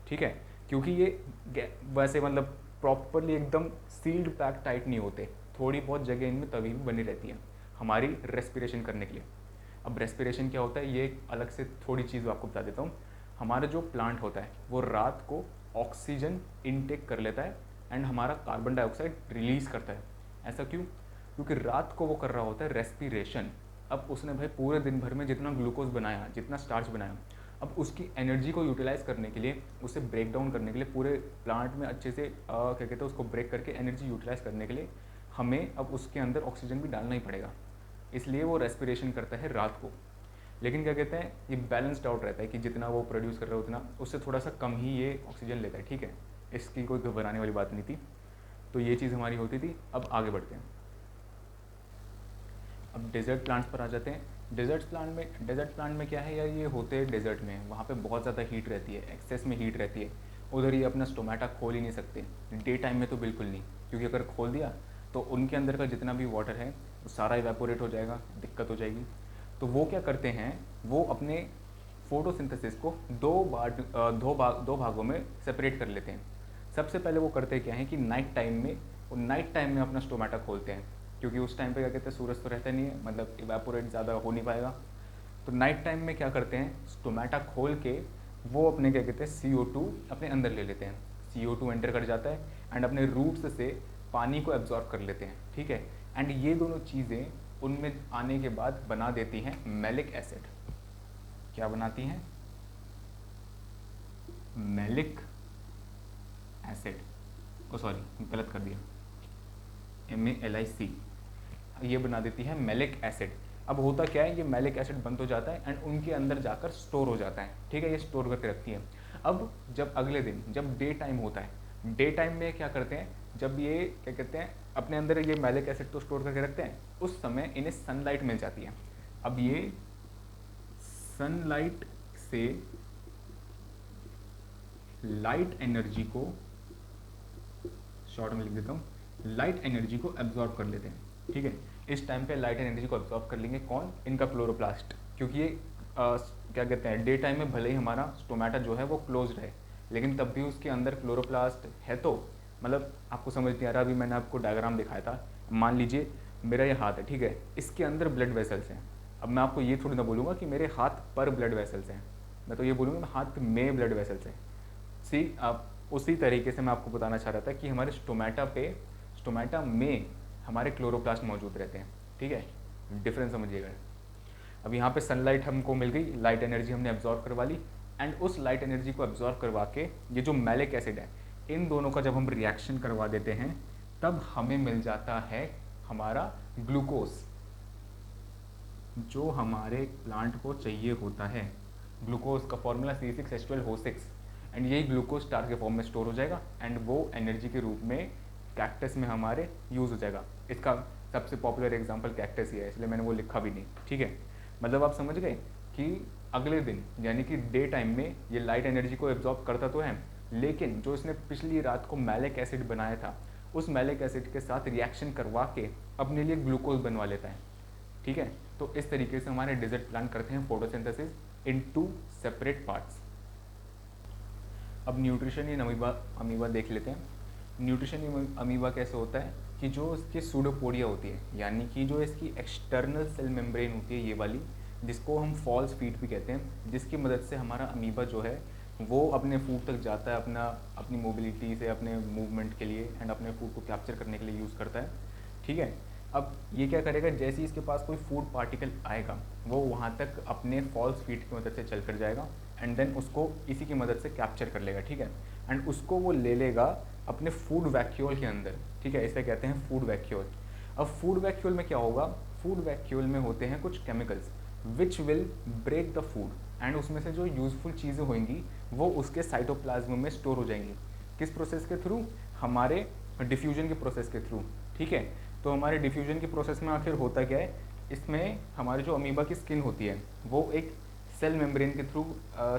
ठीक है। क्योंकि ये वैसे मतलब प्रॉपरली एकदम सील्ड पैक टाइट नहीं होते, थोड़ी बहुत जगह इनमें तभी भी बनी रहती है हमारी रेस्पिरेशन करने के लिए। अब रेस्पिरेशन क्या होता है, ये एक अलग से थोड़ी चीज़ आपको बता देता हूँ। हमारा जो प्लांट होता है वो रात को ऑक्सीजन इनटेक कर लेता है एंड हमारा कार्बन डाइऑक्साइड रिलीज़ करता है। ऐसा क्यों? क्योंकि रात को वो कर रहा होता है रेस्पिरेशन। अब उसने भाई पूरे दिन भर में जितना ग्लूकोज बनाया, जितना स्टार्च बनाया, अब उसकी एनर्जी को यूटिलाइज़ करने के लिए, उसे ब्रेक डाउन करने के लिए, पूरे प्लांट में अच्छे से क्या कहते हैं उसको ब्रेक करके एनर्जी यूटिलाइज़ करने के लिए हमें अब उसके अंदर ऑक्सीजन भी डालना ही पड़ेगा, इसलिए वो रेस्पिरेशन करता है रात को। लेकिन क्या कहते हैं, ये बैलेंस्ड आउट रहता है कि जितना वो प्रोड्यूस कर रहा है उतना, उससे थोड़ा सा कम ही ये ऑक्सीजन लेता है, ठीक है। इसकी कोई घबराने वाली बात नहीं थी। तो ये चीज़ हमारी होती थी। अब आगे बढ़ते हैं, अब डेजर्ट प्लांट्स पर आ जाते हैं। डेजर्ट प्लांट में क्या है यार, ये होते हैं डेजर्ट में, वहाँ पे बहुत ज़्यादा हीट रहती है, एक्सेस में हीट रहती है। उधर ये अपना स्टोमेटा खोल ही नहीं सकते, डे टाइम में तो बिल्कुल नहीं, क्योंकि अगर खोल दिया तो उनके अंदर का जितना भी वाटर है वो सारा इवेपोरेट हो जाएगा, दिक्कत हो जाएगी। तो वो क्या करते हैं, वो अपने फोटोसिंथेसिस को दो भागों में सेपरेट कर लेते हैं। सबसे पहले वो करते क्या है कि नाइट टाइम में अपना स्टोमेटा खोलते हैं, क्योंकि उस टाइम पे क्या कहते हैं सूरज तो रहता नहीं है, मतलब इवेपोरेट ज़्यादा हो नहीं पाएगा। तो नाइट टाइम में क्या करते हैं, स्टोमेटा खोल के वो अपने क्या कहते हैं CO2 अपने अंदर ले लेते हैं। CO2 एंटर कर जाता है एंड अपने रूट्स से पानी को एब्जॉर्ब कर लेते हैं, ठीक है। एंड ये दोनों चीज़ें उनमें आने के बाद बना देती हैं मैलिक एसिड। क्या बनाती हैं? Malic acid. ओ सॉरी, गलत कर दिया, MALIC। ये बना देती है मैलिक एसिड। अब होता क्या है, ये मैलिक एसिड बंद हो जाता है एंड उनके अंदर जाकर स्टोर हो जाता है, ठीक है, ये स्टोर करके रखती है। अब जब अगले दिन जब डे टाइम होता है, डे टाइम में क्या करते हैं, जब ये क्या कहते हैं अपने अंदर ये मैलिक एसिड तो स्टोर करके रखते हैं, उस समय इन्हें सनलाइट मिल जाती है। अब ये सनलाइट से लाइट एनर्जी को, शॉर्ट में लिख देता हूँ, लाइट एनर्जी को एब्जॉर्ब कर लेते हैं, ठीक है। इस टाइम पे लाइट एनर्जी को एब्जॉर्ब कर लेंगे कौन? इनका क्लोरोप्लास्ट। क्योंकि ये क्या कहते हैं, डे टाइम में भले ही हमारा स्टोमेटा जो है वो क्लोज है, लेकिन तब भी उसके अंदर क्लोरोप्लास्ट है। तो मतलब आपको समझ नहीं आ रहा, अभी मैंने आपको डायग्राम दिखाया था, मान लीजिए मेरा ये हाथ है, ठीक है, इसके अंदर ब्लड वेसल्स हैं। अब मैं आपको ये थोड़ी ना बोलूँगा कि मेरे हाथ पर ब्लड वेसल्स हैं, मैं तो ये बोलूँगा हाथ में ब्लड वेसल्स हैं। आप उसी तरीके से मैं आपको बताना चाह रहा था कि हमारे स्टोमेटा में हमारे क्लोरोप्लास्ट मौजूद रहते हैं, ठीक है, डिफरेंस समझिएगा। अब यहाँ पे सनलाइट हमको मिल गई, लाइट एनर्जी हमने एब्जॉर्ब करवा ली, एंड उस लाइट एनर्जी को एब्जॉर्ब करवा के ये जो मैलिक एसिड है, इन दोनों का जब हम रिएक्शन करवा देते हैं, तब हमें मिल जाता है हमारा ग्लूकोज, जो हमारे प्लांट को चाहिए होता है। ग्लूकोज का फॉर्मूला C6H12O6, एंड यही ग्लूकोज स्टार्च के फॉर्म में स्टोर हो जाएगा एंड वो एनर्जी के रूप में कैक्टस में हमारे यूज़ हो जाएगा। इसका सबसे पॉपुलर एग्जांपल कैक्टस ही है, इसलिए मैंने वो लिखा भी नहीं, ठीक है। मतलब आप समझ गए कि अगले दिन यानी कि डे टाइम में ये लाइट एनर्जी को एब्जॉर्ब करता तो है, लेकिन जो इसने पिछली रात को मैलिक एसिड बनाया था, उस मैलिक एसिड के साथ रिएक्शन करवा के अपने लिए ग्लूकोज बनवा लेता है, ठीक है। तो इस तरीके से हमारे डेजर्ट प्लांट करते हैं फोटोसिंथेसिस इन 2 सेपरेट पार्ट्स। अब न्यूट्रिशन इन अमीबा देख लेते हैं। न्यूट्रिशन इन अमीबा कैसे होता है कि जो इसकी सूडोपोडिया होती है, यानी कि जो इसकी एक्सटर्नल सेल मेम्ब्रेन होती है, ये वाली, जिसको हम फॉल्स फीट भी कहते हैं, जिसकी मदद से हमारा अमीबा जो है वो अपने फूड तक जाता है, अपनी मोबिलिटी से, अपने मूवमेंट के लिए एंड अपने फूड को कैप्चर करने के लिए यूज़ करता है, ठीक है। अब ये क्या करेगा, जैसे ही इसके पास कोई फूड पार्टिकल आएगा, वो वहाँ तक अपने फॉल्स फीट की मदद से चल कर जाएगा एंड देन उसको इसी की मदद से कैप्चर कर लेगा, ठीक है। एंड उसको वो ले लेगा अपने फूड वैक्यूल के अंदर, ठीक है, इसे कहते हैं फूड वैक्यूल। अब फूड वैक्यूल में क्या होगा, फूड वैक्यूल में होते हैं कुछ chemicals which will break the food, and उसमें से जो यूज़फुल चीज़ें होंगी वो उसके साइटोप्लाज्म में स्टोर हो जाएंगी। किस प्रोसेस के थ्रू? हमारे डिफ्यूजन के प्रोसेस के थ्रू। ठीक है, तो हमारे डिफ्यूजन के प्रोसेस में आखिर होता क्या है, इसमें हमारी जो अमीबा की स्किन होती है वो एक सेल मेम्ब्रेन के थ्रू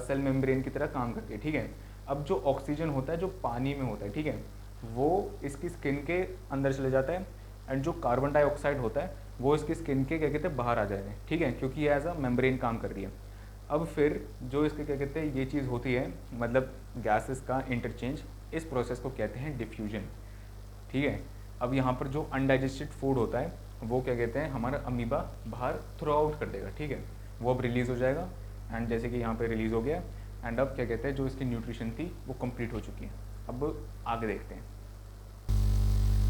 सेल मेम्ब्रेन की तरह काम करती है। ठीक है, अब जो ऑक्सीजन होता है जो पानी में होता है, ठीक है, वो इसकी स्किन के अंदर चले जाता है, एंड जो कार्बन डाइऑक्साइड होता है वो इसकी स्किन के क्या कहते हैं बाहर आ जाएगा। ठीक है, क्योंकि ये एज अ मेम्ब्रेन काम कर रही है। अब फिर जो इसके क्या कहते हैं ये चीज़ होती है, मतलब गैसेस का इंटरचेंज, इस प्रोसेस को कहते हैं डिफ्यूजन। ठीक है, अब यहाँ पर जो अनडाइजेस्टेड फूड होता है वो क्या कहते हैं हमारा अमीबा बाहर थ्रो आउट कर देगा। ठीक है, वो अब रिलीज़ हो जाएगा, एंड जैसे कि यहाँ पे रिलीज़ हो गया, एंड अब क्या कहते हैं जो इसकी न्यूट्रिशन थी वो कंप्लीट हो चुकी है। अब आगे देखते हैं।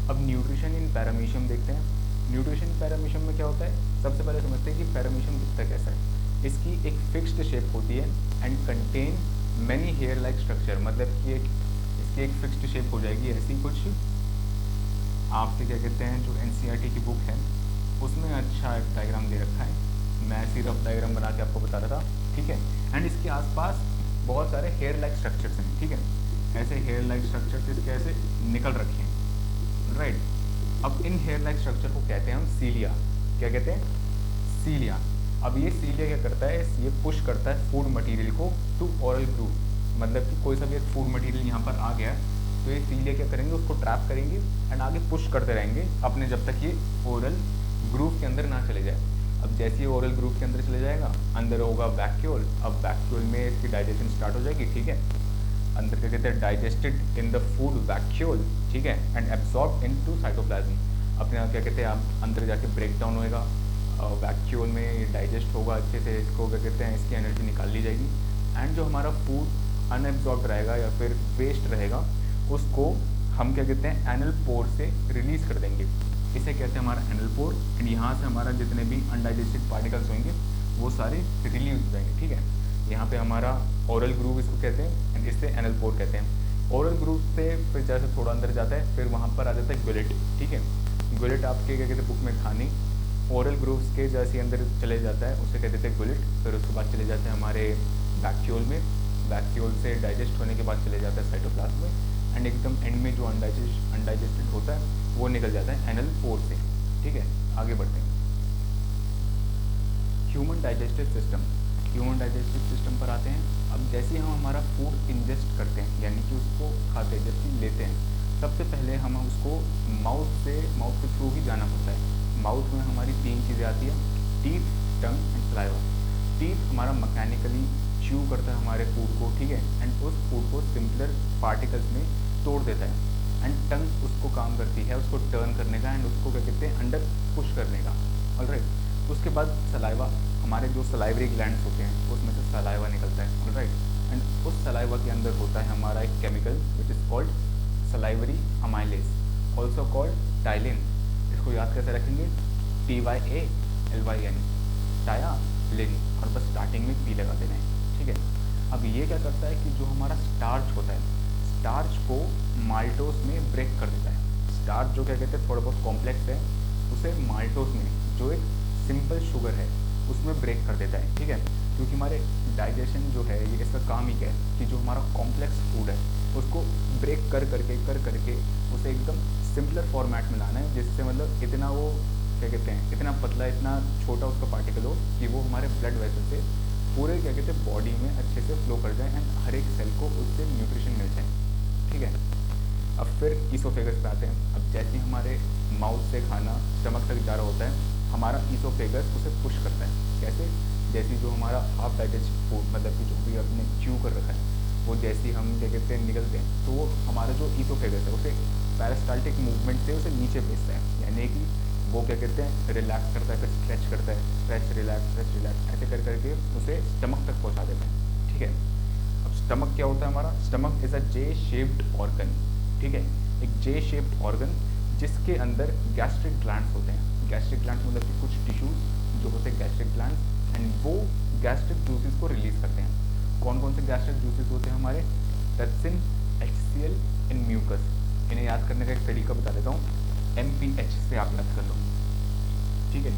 अब न्यूट्रिशन इन पैरामीशियम देखते हैं। न्यूट्रिशन इन पैरामीशियम में क्या होता है, सबसे पहले समझते हैं कि पैरामीशियम दिखता कैसा है। इसकी एक फिक्स्ड शेप होती है and contain many hair like structure, मतलब कि इसकी एक फिक्स्ड शेप हो जाएगी ऐसी कुछ। आपके क्या कहते हैं जो NCERT की बुक है उसमें अच्छा एक डायग्राम दे रखा है, मैं ऐसी रफ डायग्राम बना के आपको बता रहा था। ठीक है, एंड इसके आसपास बहुत सारे हेयर लाइक स्ट्रक्चर्स हैं। ठीक है, ऐसे हेयर लाइक स्ट्रक्चर्स इसके ऐसे निकल रखे हैं, राइट। अब इन हेयर लाइक स्ट्रक्चर को कहते हैं हम सीलिया। क्या कहते हैं? सीलिया। अब ये सीलिया क्या करता है, ये पुश करता है फूड मटेरियल को टू ओरल ग्रूव, मतलब कि कोई सा भी एक फूड मटेरियल यहाँ पर आ गया तो ये सीलिया क्या करेंगे, उसको ट्रैप करेंगे एंड आगे पुश करते रहेंगे अपने, जब तक ये ओरल ग्रूव के अंदर ना चले जाए। अब जैसे ये ओरल ग्रूव के अंदर चले जाएगा, अंदर होगा वैक्यूल। अब वैक्यूल में इसकी डाइजेशन स्टार्ट हो जाएगी। ठीक है, अंदर क्या कहते हैं digested in the food vacuole. ठीक है, and absorb into cytoplasm. अपने आप क्या कहते हैं आप अंदर जाके ब्रेक डाउन होएगा, वैक्यूल में डाइजेस्ट होगा अच्छे से, इसको क्या कहते हैं इसकी एनर्जी निकाल ली जाएगी, एंड जो हमारा फूड अनएब्जॉर्ब रहेगा या फिर वेस्ट रहेगा उसको हम क्या कहते हैं एनल पोर से रिलीज़ कर देंगे। इसे कहते हैं हमारा एनल पोर, एंड यहाँ से हमारा जितने भी अनडाइजेस्टेड पार्टिकल्स होंगे वो सारे रिलीज हो जाएंगे। ठीक है, यहाँ पे हमारा ओरल ग्रूव इसको कहते हैं एंड इससे एनल पोर कहते हैं। ओरल ग्रूव से फिर जैसे थोड़ा अंदर जाता है, फिर वहाँ पर आ जाता है गुलेट। ठीक है, गुलेट आपके क्या कहते हैं बुक में था नहीं, ओरल ग्रूव्स के जैसे अंदर चले जाता है उसे कहते थे गुलेट। फिर उसके बाद चले जाते हैं हमारे वैक्यूल में, वैक्यूल से डाइजेस्ट होने के बाद चले जाता है साइटोप्लाज्म में, एंड एकदम एंड में जो अनडाइजेस्टेड होता है वो निकल जाता है एनल पोर से। ठीक है, आगे बढ़ते हैं। Human digestive system, human digestive system पर आते हैं। अब जैसे हम हमारा फूड इंजेस्ट करते हैं यानी कि उसको खाते हैं, जैसे लेते हैं, सबसे पहले हम उसको माउथ के थ्रू ही जाना पड़ता है। माउथ में हमारी 3 चीज़ें आती है, teeth, tongue and saliva. Teeth हमारा मैकेनिकली च्यू करता है हमारे फूड को। ठीक है, एंड उस फूड को सिंपलर पार्टिकल्स में तोड़ देता है, एंड टंग उसको काम करती है उसको टर्न करने का एंड उसको क्या कहते हैं अंडर पुश करने का। ऑलराइट, उसके बाद सलाइवा, हमारे जो सलाइवरी ग्लैंड्स होते हैं उसमें से सलाइवा निकलता है। ऑलराइट, एंड उस सलाइवा के अंदर होता है हमारा एक chemical which is called salivary amylase, also called ptyalin. इसको याद कैसे रखेंगे? TYALYN, टायालिन, और बस स्टार्टिंग में पी लगा देना है। ठीक है, अब ये क्या करता है कि जो हमारा स्टार्च होता है, स्टार्च को माल्टोस में ब्रेक कर देता है। स्टार्च जो क्या कहते हैं थोड़ा बहुत कॉम्प्लेक्स है, उसे माल्टोस में जो एक सिंपल शुगर है उसमें ब्रेक कर देता है। ठीक है, क्योंकि हमारे डाइजेशन जो है ये इसका काम ही क्या है कि जो हमारा कॉम्प्लेक्स फूड है उसको ब्रेक कर करके उसे एकदम सिंपलर फॉर्मेट में लाना है, जिससे मतलब इतना वो क्या कहते हैं इतना पतला इतना छोटा उसका पार्टिकल हो कि वो हमारे ब्लड वेसल से पूरे क्या कहते हैं बॉडी में अच्छे से फ्लो कर जाए एंड हर एक सेल को उससे न्यूट्रिशन मिल जाए। ठीक है, अब फिर ईसोफेगस पे आते हैं। अब जैसे हमारे माउथ से खाना स्टमक तक जा रहा होता है, हमारा ईसोफेगस उसे पुश करता है। कैसे? जैसे जो हमारा हाफ डाइजेस्टेड फूड मतलब कि जो भी आपने च्यू कर रखा है वो जैसे हम क्या कहते हैं निकलते हैं तो वो हमारा जो ईसोफेगस है उसे पैरास्टाल्टिक मूवमेंट से उसे नीचे भेजता है, यानी कि वो क्या कहते हैं रिलैक्स करता है, फिर स्ट्रेच करता है, स्ट्रेच रिलैक्स ऐसे कर करके उसे स्टमक तक पहुंचा देता है। ठीक है, अब स्टमक क्या होता है हमारा? Stomach is a J shaped organ. ठीक है, एक जे शेप्ड ऑर्गन जिसके अंदर गैस्ट्रिक ग्लैंड्स होते हैं। गैस्ट्रिक ग्लैंड्स मतलब कि कुछ टिश्यूज जो होते हैं गैस्ट्रिक ग्लैंड्स, एंड वो गैस्ट्रिक जूसेस को रिलीज करते हैं। कौन कौन से गैस्ट्रिक जूसेस होते हैं हमारे? Pepsin, HCl and mucus. इन्हें याद करने का एक तरीका बता देता हूँ, MPH से आप याद कर लो। ठीक है,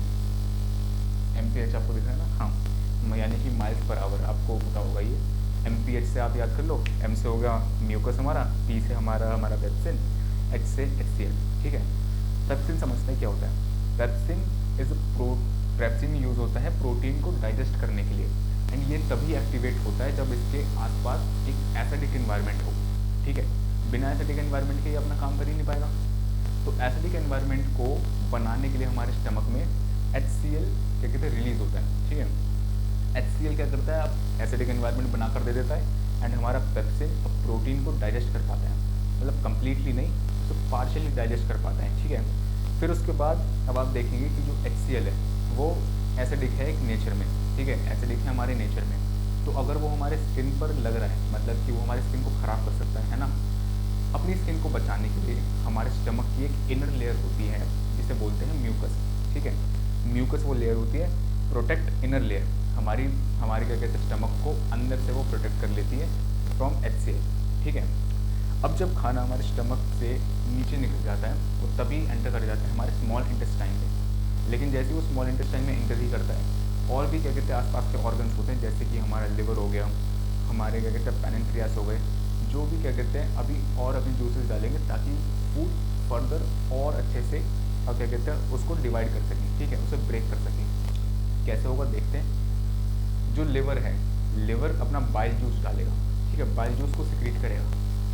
MPH आपको दिख रहा है ना? हाँ, यानी कि माइल्स पर आवर, आपको पता होगा ये MPH से आप याद कर लो, M से होगा म्यूकस हमारा, P से हमारा पेप्सिन, H से HCl, ठीक है। पेप्सिन समझते हैं क्या होता है। पेप्सिन यूज़ होता है प्रोटीन को डाइजेस्ट करने के लिए, एंड ये तभी एक्टिवेट होता है जब इसके आसपास एक एसिडिक इन्वायरमेंट हो, ठीक है। बिना एसिडिक इन्वायरमेंट के ये अपना काम कर ही नहीं पाएगा। तो एसिडिक एनवायरनमेंट को बनाने के लिए हमारे स्टमक में HCl क्या कहते हैं रिलीज होता है, ठीक है। HCl क्या करता है, अब एसिडिक एनवायरनमेंट बना कर दे देता है, एंड हमारा पेप्सिन अब प्रोटीन को डाइजेस्ट कर पाता है, मतलब कंप्लीटली नहीं, तो पार्शियली डाइजेस्ट कर पाता है, ठीक है। फिर उसके बाद अब आप देखेंगे कि जो HCl है वो एसिडिक है एक नेचर में, ठीक है, एसिडिक है हमारे नेचर में। तो अगर वो हमारे स्किन पर लग रहा है, मतलब कि वो हमारे स्किन को ख़राब कर सकता है ना। अपनी स्किन को बचाने के लिए हमारे स्टमक की एक इनर लेयर होती है जिसे बोलते हैं म्यूकस, ठीक है। म्यूकस वो लेयर होती है प्रोटेक्ट इनर लेयर, हमारी क्या कहते हैं स्टमक को अंदर से वो प्रोटेक्ट कर लेती है फ्रॉम HCl, ठीक है। अब जब खाना हमारे स्टमक से नीचे निकल जाता है वो तभी एंटर कर जाता है हमारे स्मॉल इंटेस्टाइन में, लेकिन जैसे ही वो स्मॉल इंटेस्टाइन में एंटर ही करता है, और भी क्या कहते हैं आसपास के ऑर्गन्स होते हैं, जैसे कि हमारा लिवर हो गया, हमारे क्या कहते हैं पैनक्रियास हो गए, जो भी क्या कहते हैं अभी और अपने जूसेस डालेंगे ताकि फूड फर्दर और अच्छे से और क्या कहते हैं उसको डिवाइड कर सकें, ठीक है, उसे ब्रेक कर सकें। कैसे होगा देखते हैं। जो लिवर है, लिवर अपना बाइल जूस डालेगा, ठीक है, बाइल जूस को सिक्रीट करेगा।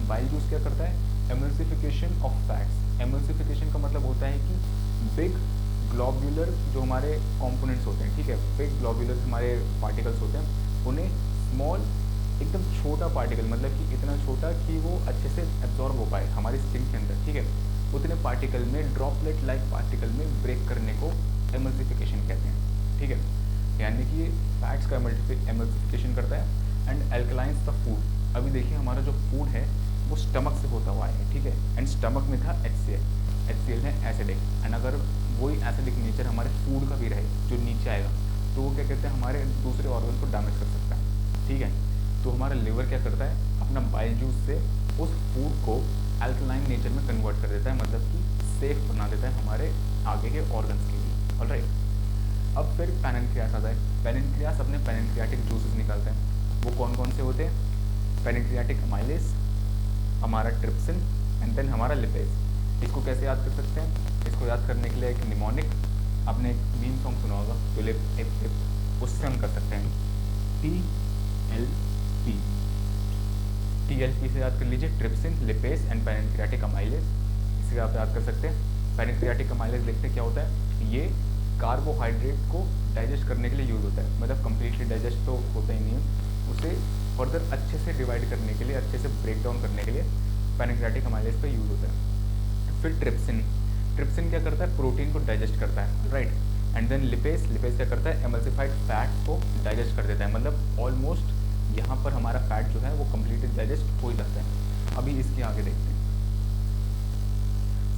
बाइल जूस क्या करता है, एमल्सिफिकेशन ऑफ फैट्स। एमल्सिफिकेशन का मतलब होता है कि बिग ग्लोब्यूलर जो हमारे कंपोनेंट्स होते हैं, ठीक है, बिग ग्लोब्यूलर हमारे पार्टिकल्स होते हैं, उन्हें स्मॉल एकदम छोटा पार्टिकल, मतलब कि इतना छोटा कि वो अच्छे से एब्जॉर्ब हो पाए हमारी स्किन के अंदर, ठीक है, उतने पार्टिकल में, ड्रॉपलेट लाइक पार्टिकल में ब्रेक करने को एमल्सिफिकेशन कहते हैं, ठीक है। यानी कि फैट्स का एमल्सिफिकेशन करता है एंड एल्कलाइंस द फूड। अभी देखिए हमारा जो फूड है वो स्टमक से होता हुआ है, ठीक है, एंड स्टमक में था HCl है एसिडिक, एंड अगर वही एसिडिक नेचर हमारे फूड का भी रहे जो नीचे आएगा तो वो क्या कहते हैं हमारे दूसरे ऑर्गन को डैमेज कर सकता है, ठीक है। तो हमारा लिवर क्या करता है, अपना बाइल जूस से उस फूड को अल्कलाइन नेचर में कन्वर्ट कर देता है, मतलब कि सेफ बना देता है हमारे आगे के ऑर्गन्स के लिए, ऑलराइट। अब फिर पैनक्रियास आता है। पैनक्रियास अपने पैनक्रियाटिक जूसेस निकालते हैं। वो कौन कौन से होते हैं, पैनक्रियाटिक अमाइलेज, हमारा ट्रिप्सिन, एंड देन हमारा लिपेज। इसको कैसे याद कर सकते हैं, इसको याद करने के लिए एक निमोनिक, आपने एक मीम सॉन्ग सुना होगा टुलिप टिप टिप, उससे हम कर सकते हैं TLP से याद कर लीजिए, trypsin, lipase and pancreatic amylase, इसे आप याद कर सकते हैं। पैनक्रियाटिक अमाइलेज देखते क्या होता है, ये कार्बोहाइड्रेट को डाइजेस्ट करने के लिए यूज़ होता है, मतलब कम्प्लीटली डाइजेस्ट तो होता ही नहीं है, उसे फर्दर अच्छे से डिवाइड करने के लिए, अच्छे से ब्रेक डाउन करने के लिए पैनक्रियाटिक अमाइलेज का यूज़ होता है। फिर ट्रिप्सिन क्या करता है, प्रोटीन को डाइजेस्ट करता है, राइट, एंड देन लिपेज क्या करता है, एमल्सिफाइड फैट को डाइजेस्ट कर देता है, मतलब ऑलमोस्ट यहाँ पर हमारा फैट जो है वो कम्प्लीटली डाइजेस्ट हो ही जाता है। अभी इसके आगे देखते हैं,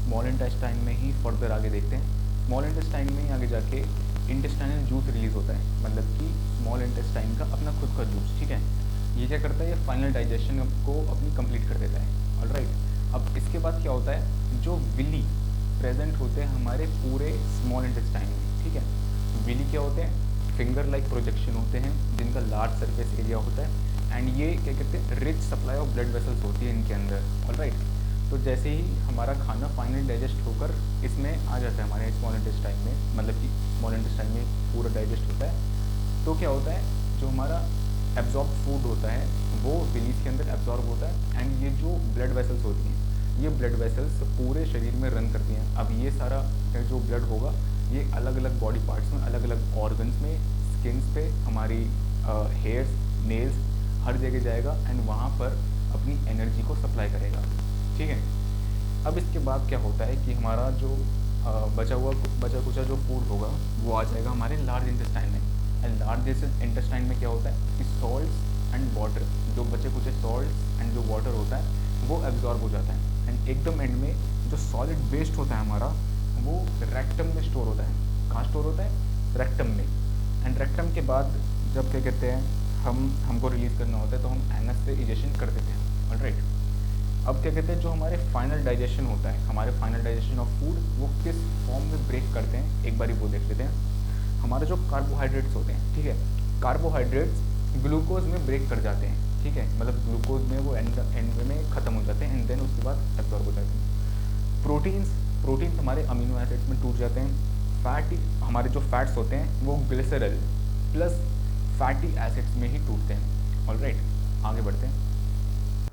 स्मॉल इंटेस्टाइन में ही फर्दर आगे देखते हैं। स्मॉल इंटेस्टाइन में ही आगे जाके इंटेस्टाइनल जूस रिलीज होता है, मतलब कि स्मॉल इंटेस्टाइन का अपना खुद का जूस, ठीक है। ये क्या करता है, ये फाइनल डाइजेशन को अपनी कंप्लीट कर देता है, ऑलराइट। अब इसके बाद क्या होता है, जो विली प्रेजेंट होते हैं हमारे पूरे स्मॉल इंटेस्टाइन में, ठीक है। विली क्या होते हैं, फिंगर लाइक प्रोजेक्शन होते हैं जिनका लार्ज सरफेस एरिया होता है, एंड ये क्या कहते हैं rich supply of blood vessels होती है इनके अंदर, ऑलराइट। तो जैसे ही हमारा खाना फाइनली डाइजेस्ट होकर इसमें आ जाता है हमारे स्मॉल इंटेस्टाइन में, मतलब कि स्मॉल इंटेस्टाइन में पूरा डाइजेस्ट होता है, तो क्या होता है जो हमारा एब्जॉर्ब फूड होता है वो विलीज के अंदर एब्जॉर्ब होता है, एंड ये जो ब्लड वेसल्स होती हैं ये ब्लड वेसल्स पूरे शरीर में रन करती हैं। अब ये सारा जो ब्लड होगा ये अलग अलग बॉडी पार्ट्स में, अलग अलग ऑर्गन्स में, स्किन्स पे, हमारी हेयर्स, नेल्स, हर जगह जाएगा एंड वहाँ पर अपनी एनर्जी को सप्लाई करेगा, ठीक है। अब इसके बाद क्या होता है कि हमारा जो बचा कुचा जो फूड होगा वो आ जाएगा हमारे लार्ज इंटेस्टाइन में, एंड लार्ज इंटेस्टाइन में क्या होता है कि सॉल्ट्स एंड वाटर, जो बचे कुचे सॉल्ट्स एंड जो वाटर होता है वो एब्जॉर्ब हो जाता है, एंड एकदम एंड में जो सॉलिड वेस्ट होता है हमारा वो रेक्टम में स्टोर होता है। कहाँ स्टोर होता है, रेक्टम में, एंड रेक्टम के बाद जब क्या कहते हैं हमको रिलीज़ करना होता है तो हम एनस से इजेशन कर देते हैं, ऑलराइट। अब क्या कहते हैं जो हमारे फाइनल डाइजेशन होता है, हमारे फाइनल डाइजेशन ऑफ फूड वो किस फॉर्म में ब्रेक करते हैं, एक बारी वो देख लेते हैं। हमारे जो कार्बोहाइड्रेट्स होते हैं, ठीक है, कार्बोहाइड्रेट्स ग्लूकोज में ब्रेक कर जाते हैं, ठीक है, मतलब ग्लूकोज में वो एंड में ख़त्म हो जाते हैं एंड देन उसके बाद एब्जॉर्ब हो जाते हैं। प्रोटीन्स हमारे अमीनो एसिड्स में टूट जाते हैं। फैट हमारे जो फैट्स होते हैं वो ग्लिसरल प्लस फैटी एसिड्स में ही टूटते हैं। ऑलराइट, आगे बढ़ते हैं।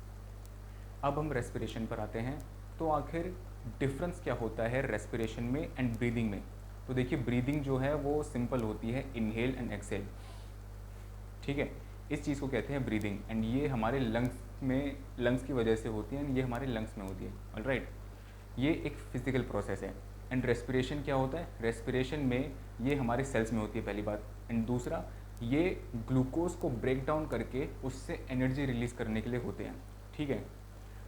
अब हम रेस्पिरेशन पर आते हैं। तो आखिर डिफरेंस क्या होता है रेस्पिरेशन में एंड ब्रीदिंग में? तो देखिए, ब्रीदिंग जो है वो सिंपल होती है, इनहेल एंड एक्सेल, ठीक है। इस चीज़ को कहते हैं ब्रीदिंग एंड ये हमारे लंग्स की वजह से होती है एंड ये हमारे लंग्स में होती है। ऑलराइट, ये एक फिजिकल प्रोसेस है। एंड रेस्पिरेशन क्या होता है? रेस्पिरेशन में ये हमारे सेल्स में होती है, पहली बात। एंड दूसरा, ये ग्लूकोज को ब्रेक डाउन करके उससे एनर्जी रिलीज़ करने के लिए होते हैं, ठीक है।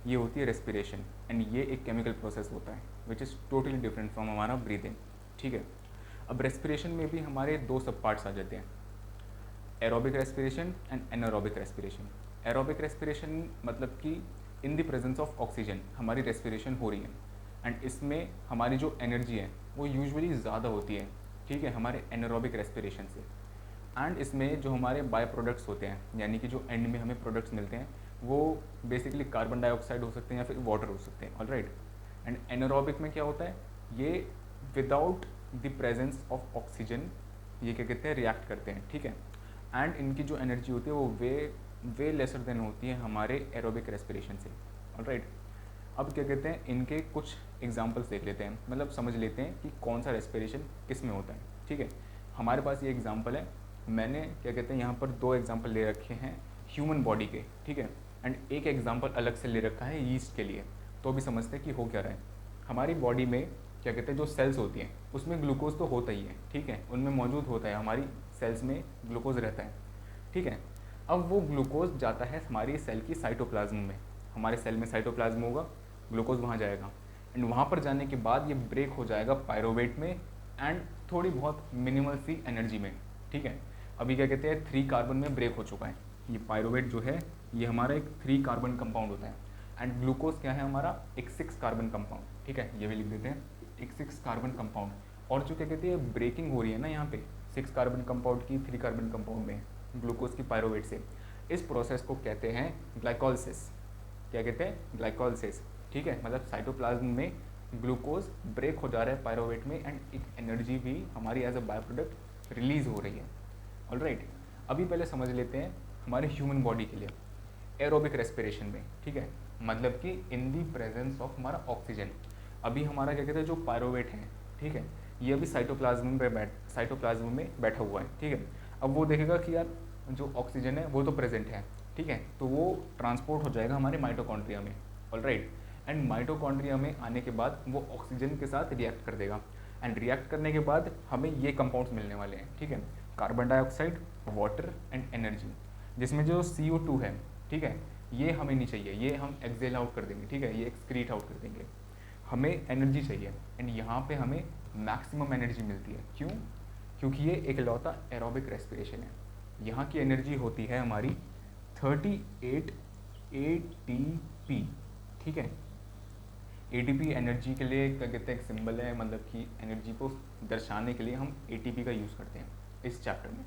ये होती है रेस्पिरेशन एंड ये एक केमिकल प्रोसेस होता है which is totally different from हमारा ब्रीदिंग, ठीक है। अब रेस्पिरेशन में भी हमारे दो सब पार्ट्स आ जाते हैं, aerobic respiration and anaerobic respiration. Aerobic respiration मतलब कि इन द प्रेजेंस ऑफ ऑक्सीजन हमारी रेस्पिरेशन हो रही है एंड इसमें हमारी जो एनर्जी है वो यूजुअली ज़्यादा होती है, ठीक है, हमारे एनारोबिक रेस्पिरेशन से। एंड इसमें जो हमारे बाय प्रोडक्ट्स होते हैं, यानी कि जो एंड में हमें प्रोडक्ट्स मिलते हैं, वो बेसिकली कार्बन डाइऑक्साइड हो सकते हैं या फिर वाटर हो सकते हैं। ऑलराइट, एंड एनारोबिक में क्या होता है? ये without the presence of oxygen ये क्या कहते हैं, रिएक्ट करते हैं, ठीक है। एंड इनकी जो एनर्जी होती है वो वे लेसर देन होती है हमारे एरोबिक रेस्पिरेशन से। ऑलराइट, अब क्या कहते हैं, इनके कुछ एग्जांपल्स देख लेते हैं, मतलब समझ लेते हैं कि कौन सा रेस्पिरेशन किस में होता है, ठीक है। हमारे पास ये एग्जांपल है, मैंने क्या कहते हैं यहाँ पर दो एग्जांपल ले रखे हैं ह्यूमन बॉडी के, ठीक है। एंड एक एग्जांपल अलग से ले रखा है यीस्ट के लिए। तो अभी समझते हैं कि हो क्या रहा है। हमारी बॉडी में क्या कहते हैं जो सेल्स होती हैं उसमें ग्लूकोज तो होता ही है, ठीक है, उनमें मौजूद होता है, हमारी सेल्स में ग्लूकोज रहता है, ठीक है। अब वो ग्लूकोज जाता है हमारी सेल की साइटोप्लाज्म में, हमारे सेल में साइटोप्लाज्म होगा, ग्लूकोज वहाँ जाएगा एंड वहाँ पर जाने के बाद ये ब्रेक हो जाएगा पायरोवेट में एंड थोड़ी बहुत मिनिमल सी एनर्जी में, ठीक है। अभी क्या कहते हैं 3 कार्बन में ब्रेक हो चुका है। ये पायरोवेट जो है ये हमारा एक 3 कार्बन कंपाउंड होता है एंड ग्लूकोज क्या है हमारा एक 6 कार्बन कंपाउंड, ठीक है, ये भी लिख देते हैं, एक 6 कार्बन कंपाउंड। और जो क्या कहते हैं ब्रेकिंग हो रही है ना यहाँ पे 6 कार्बन कंपाउंड की 3 कार्बन कंपाउंड में ग्लूकोज की पायरोवेट से, इस प्रोसेस को कहते हैं ग्लाइकोलिसिस। क्या कहते हैं? ग्लाइकोलिसिस, ठीक है। मतलब साइटोप्लाज्म में ग्लूकोज ब्रेक हो जा रहा है पायरोवेट में एंड एक एनर्जी भी हमारी as a by product release हो रही है। ऑलराइट, अभी पहले समझ लेते हैं हमारे ह्यूमन बॉडी के लिए एरोबिक रेस्पिरेशन में, ठीक है, मतलब कि इन दी प्रेजेंस ऑफ हमारा ऑक्सीजन। अभी हमारा क्या कहते हैं जो पायरोवेट है, ठीक है, ये अभी साइटोप्लाज्म में बैठा हुआ है, ठीक है। अब वो देखेगा कि यार जो ऑक्सीजन है वो तो प्रेजेंट है, ठीक है, तो वो ट्रांसपोर्ट हो जाएगा हमारे माइटोकॉन्ड्रिया में। ऑलराइट, एंड माइटोकॉन्ड्रिया में आने के बाद वो ऑक्सीजन के साथ रिएक्ट कर देगा एंड रिएक्ट करने के बाद हमें ये कंपाउंड्स मिलने वाले हैं, ठीक है, carbon dioxide, water and energy, जिसमें जो CO2 है, ठीक है, ये हमें नहीं चाहिए, ये हम एक्सेल आउट कर देंगे, ठीक है, ये एक्सक्रीट आउट कर देंगे। हमें एनर्जी चाहिए एंड यहाँ पे हमें मैक्सिमम एनर्जी मिलती है। क्यों? क्योंकि ये एकलौता एरोबिक रेस्पिरेशन है। यहाँ की एनर्जी होती है हमारी 38 ATP, ठीक है। ATP एनर्जी के लिए क्या कहते हैं एक सिंबल है, मतलब कि एनर्जी को दर्शाने के लिए हम ATP का यूज़ करते हैं इस चैप्टर में।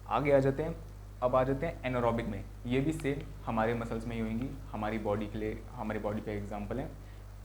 आगे आ जाते हैं, अब आ जाते हैं एनारोबिक में। ये भी सेम हमारे मसल्स में ही होंगी, हमारी बॉडी के लिए, हमारी बॉडी का एग्जांपल है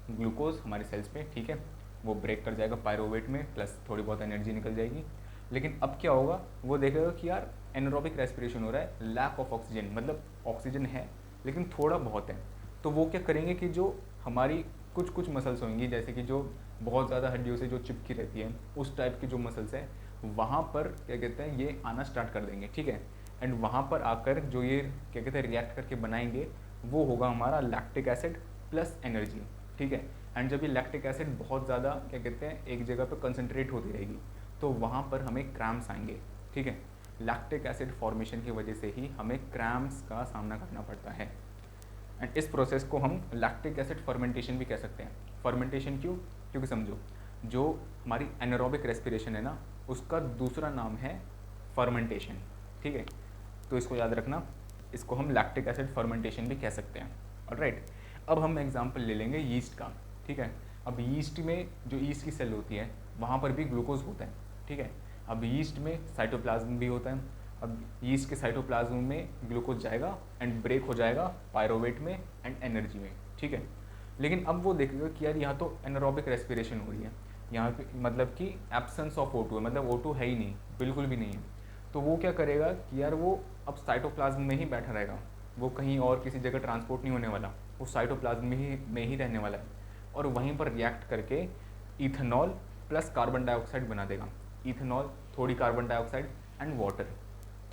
ग्लूकोज हमारे सेल्स में, ठीक है, वो ब्रेक कर जाएगा पायरोवेट में प्लस थोड़ी बहुत एनर्जी निकल जाएगी। लेकिन अब क्या होगा, वो देखेगा कि यार एनारोबिक रेस्पिरेशन हो रहा है, लैक ऑफ ऑक्सीजन, मतलब ऑक्सीजन है लेकिन थोड़ा बहुत है। तो वो क्या करेंगे कि जो हमारी कुछ कुछ मसल्स होंगी, जैसे कि जो बहुत ज़्यादा हड्डियों से जो चिपकी रहती है उस टाइप की जो मसल्स है, वहाँ पर क्या कहते हैं ये आना स्टार्ट कर देंगे, ठीक है। एंड वहाँ पर आकर जो ये क्या कहते हैं रिएक्ट करके बनाएंगे वो होगा हमारा लैक्टिक एसिड प्लस एनर्जी, ठीक है। एंड जब ये लैक्टिक एसिड बहुत ज़्यादा क्या कहते हैं एक जगह पर कंसनट्रेट होती रहेगी तो वहाँ पर हमें क्रैम्प्स आएंगे, ठीक है। लैक्टिक एसिड फॉर्मेशन की वजह से ही हमें क्रैम्प्स का सामना करना पड़ता है एंड इस प्रोसेस को हम लैक्टिक एसिड फर्मेंटेशन भी कह सकते हैं। फर्मेंटेशन क्यों? क्योंकि समझो जो हमारी एनारोबिक रेस्पिरेशन है ना उसका दूसरा नाम है फर्मेंटेशन, ठीक है, तो इसको याद रखना, इसको हम लैक्टिक एसिड फर्मेंटेशन भी कह सकते हैं। ऑलराइट, अब हम एग्जांपल ले लेंगे यीस्ट का, ठीक है। अब यीस्ट में जो यीस्ट की सेल होती है वहाँ पर भी ग्लूकोज होता है, ठीक है। अब यीस्ट में साइटोप्लाज्म भी होता है, अब यीस्ट के साइटोप्लाज्म में ग्लूकोज जाएगा एंड ब्रेक हो जाएगा पायरोवेट में एंड एनर्जी में, ठीक है। लेकिन अब वो देखेगा कि यार यहाँ तो एनारोबिक रेस्पिरेशन हो रही है, यहाँ पे मतलब कि एब्सेंस ऑफ O2 है, मतलब O2 है ही नहीं, बिल्कुल भी नहीं है। तो वो क्या करेगा कि यार वो अब साइटोप्लाज्म में ही बैठा रहेगा, वो कहीं और किसी जगह ट्रांसपोर्ट नहीं होने वाला, वो साइटोप्लाज्म में ही रहने वाला है और वहीं पर रिएक्ट करके इथेनॉल प्लस कार्बन डाइऑक्साइड बना देगा। इथेनॉल, थोड़ी कार्बन डाइऑक्साइड एंड वाटर,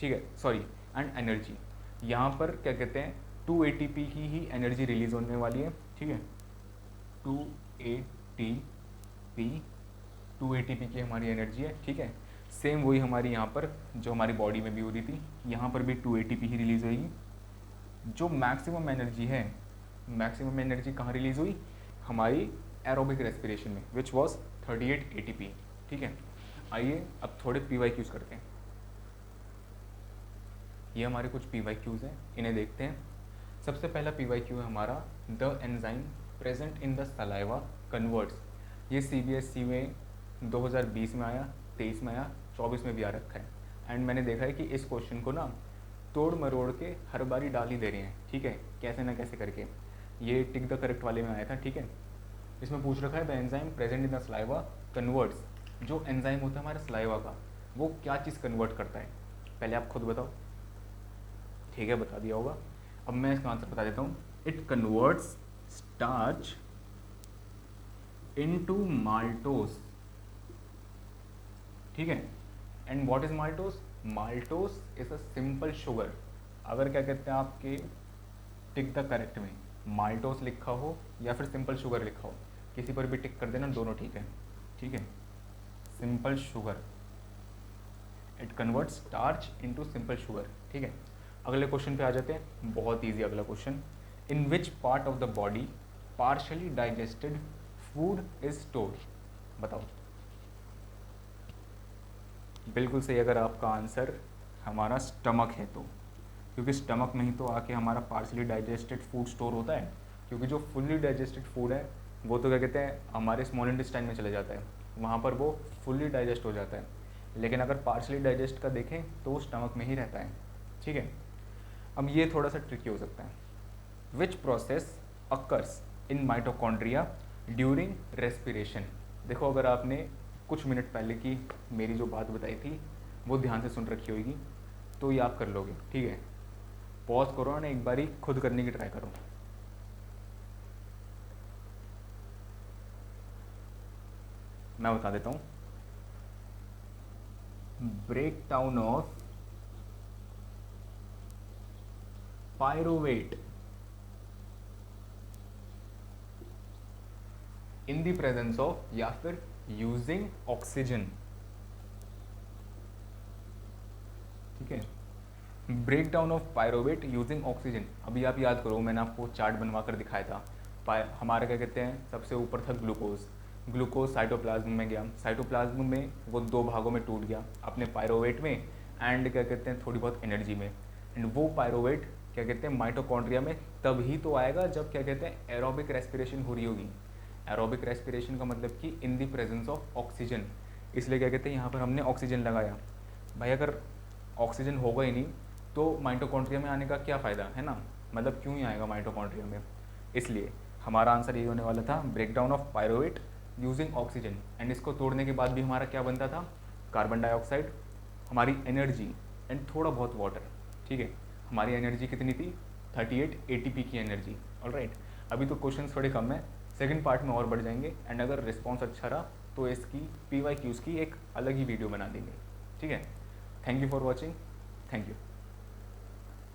ठीक है, सॉरी एंड एनर्जी। यहाँ पर क्या कहते हैं 2 ATP की ही एनर्जी रिलीज होने वाली है, ठीक है। 2 ATP की हमारी एनर्जी है, ठीक है। सेम वही हमारी यहाँ पर जो हमारी बॉडी में भी हो रही थी, यहाँ पर भी 2 ATP ही रिलीज होगी। जो मैक्सिमम एनर्जी है, मैक्सिमम एनर्जी कहाँ रिलीज हुई, हमारी एरोबिक रेस्पिरेशन में, विच वॉज 38 ATP, ठीक है। आइए अब थोड़े PYQs करते हैं। ये हमारे कुछ PYQs हैं, इन्हें देखते हैं। सबसे पहला PYQ है हमारा, the enzyme present in the saliva converts. ये CBSE में 2020 में आया, 23 में आया, 24 में भी आ रखा है। एंड मैंने देखा है कि इस क्वेश्चन को ना तोड़ मरोड़ के हर बारी डाल ही दे रहे हैं, ठीक है, कैसे ना कैसे करके। ये टिक द करेक्ट वाले में आया था, ठीक है। इसमें पूछ रखा है the enzyme present in the saliva converts. जो एंजाइम होता है हमारे सलाइवा का, वो क्या चीज़ कन्वर्ट करता है, पहले आप खुद बताओ। ठीक है, बता दिया होगा। अब मैं इसका आंसर बता देता हूँ। It converts starch into maltose, ठीक है। And what is maltose? Maltose is a simple sugar. अगर क्या कहते हैं आपके टिक द करेक्ट में माल्टोस लिखा हो या फिर सिंपल शुगर लिखा हो, किसी पर भी टिक कर देना, दोनों ठीक है, ठीक है। Simple sugar, it convert starch into simple sugar, ठीक है। अगले क्वेश्चन पे आ जाते हैं, बहुत इजी अगला question. In which part of the body partially digested food is stored, बताओ। बिल्कुल सही, अगर आपका आंसर हमारा स्टमक है तो, क्योंकि स्टमक में ही तो आके हमारा पार्शली डाइजेस्टेड फूड स्टोर होता है। क्योंकि जो फुल्ली डाइजेस्टेड फूड है वो तो क्या कहते हैं हमारे स्मॉल इंटेस्टाइन में चले जाता है, वहाँ पर वो फुल्ली डाइजेस्ट हो जाता है। लेकिन अगर पार्शली डाइजेस्ट का देखें तो वो स्टमक में ही रहता है, ठीक है। अब ये थोड़ा सा ट्रिकी हो सकता है। Which process occurs in mitochondria during respiration. देखो, अगर आपने कुछ मिनट पहले की मेरी जो बात बताई थी वो ध्यान से सुन रखी होगी तो ये आप कर लोगे, ठीक है। पॉज करो और एक बारी खुद करने की ट्राई करो। मैं बता देता हूँ। Break down of pyruvate in the presence of या फिर यूजिंग ऑक्सीजन, ठीक है। Break down of pyruvate using oxygen. अभी आप याद करो, मैंने आपको चार्ट बनवा कर दिखाया था। हमारा क्या कहते हैं, सबसे ऊपर था ग्लूकोज। ग्लूकोज साइटोप्लाज्म में गया, साइटोप्लाज्म में वो 2 भागों में टूट गया, अपने पायरोवेट में एंड क्या कहते हैं थोड़ी बहुत एनर्जी में। एंड वो पायरोवेट क्या कहते हैं माइटोकॉन्ड्रिया में तब ही तो आएगा जब क्या कहते हैं एरोबिक रेस्पिरेशन हो रही होगी। एरोबिक रेस्पिरेशन का मतलब कि इन दी प्रेजेंस ऑफ ऑक्सीजन। इसलिए क्या कहते हैं यहाँ पर हमने ऑक्सीजन लगाया। भाई अगर ऑक्सीजन होगा ही नहीं तो माइटोकॉन्ड्रिया में आने का क्या फ़ायदा है ना, मतलब क्यों ही आएगा माइटोकॉन्ड्रिया में। इसलिए हमारा आंसर ये होने वाला था, break down of pyruvate using oxygen. And इसको तोड़ने के बाद भी हमारा क्या बनता था, कार्बन डाइऑक्साइड, हमारी एनर्जी एंड थोड़ा बहुत वाटर, ठीक है। हमारी एनर्जी कितनी थी, 38 ATP की एनर्जी। ऑलराइट, अभी तो क्वेश्चन थोड़े कम है, सेकंड पार्ट में और बढ़ जाएंगे। एंड अगर रिस्पॉन्स अच्छा रहा तो इसकी PYQs की एक अलग ही वीडियो बना देंगे, ठीक है। Thank you for watching, thank you.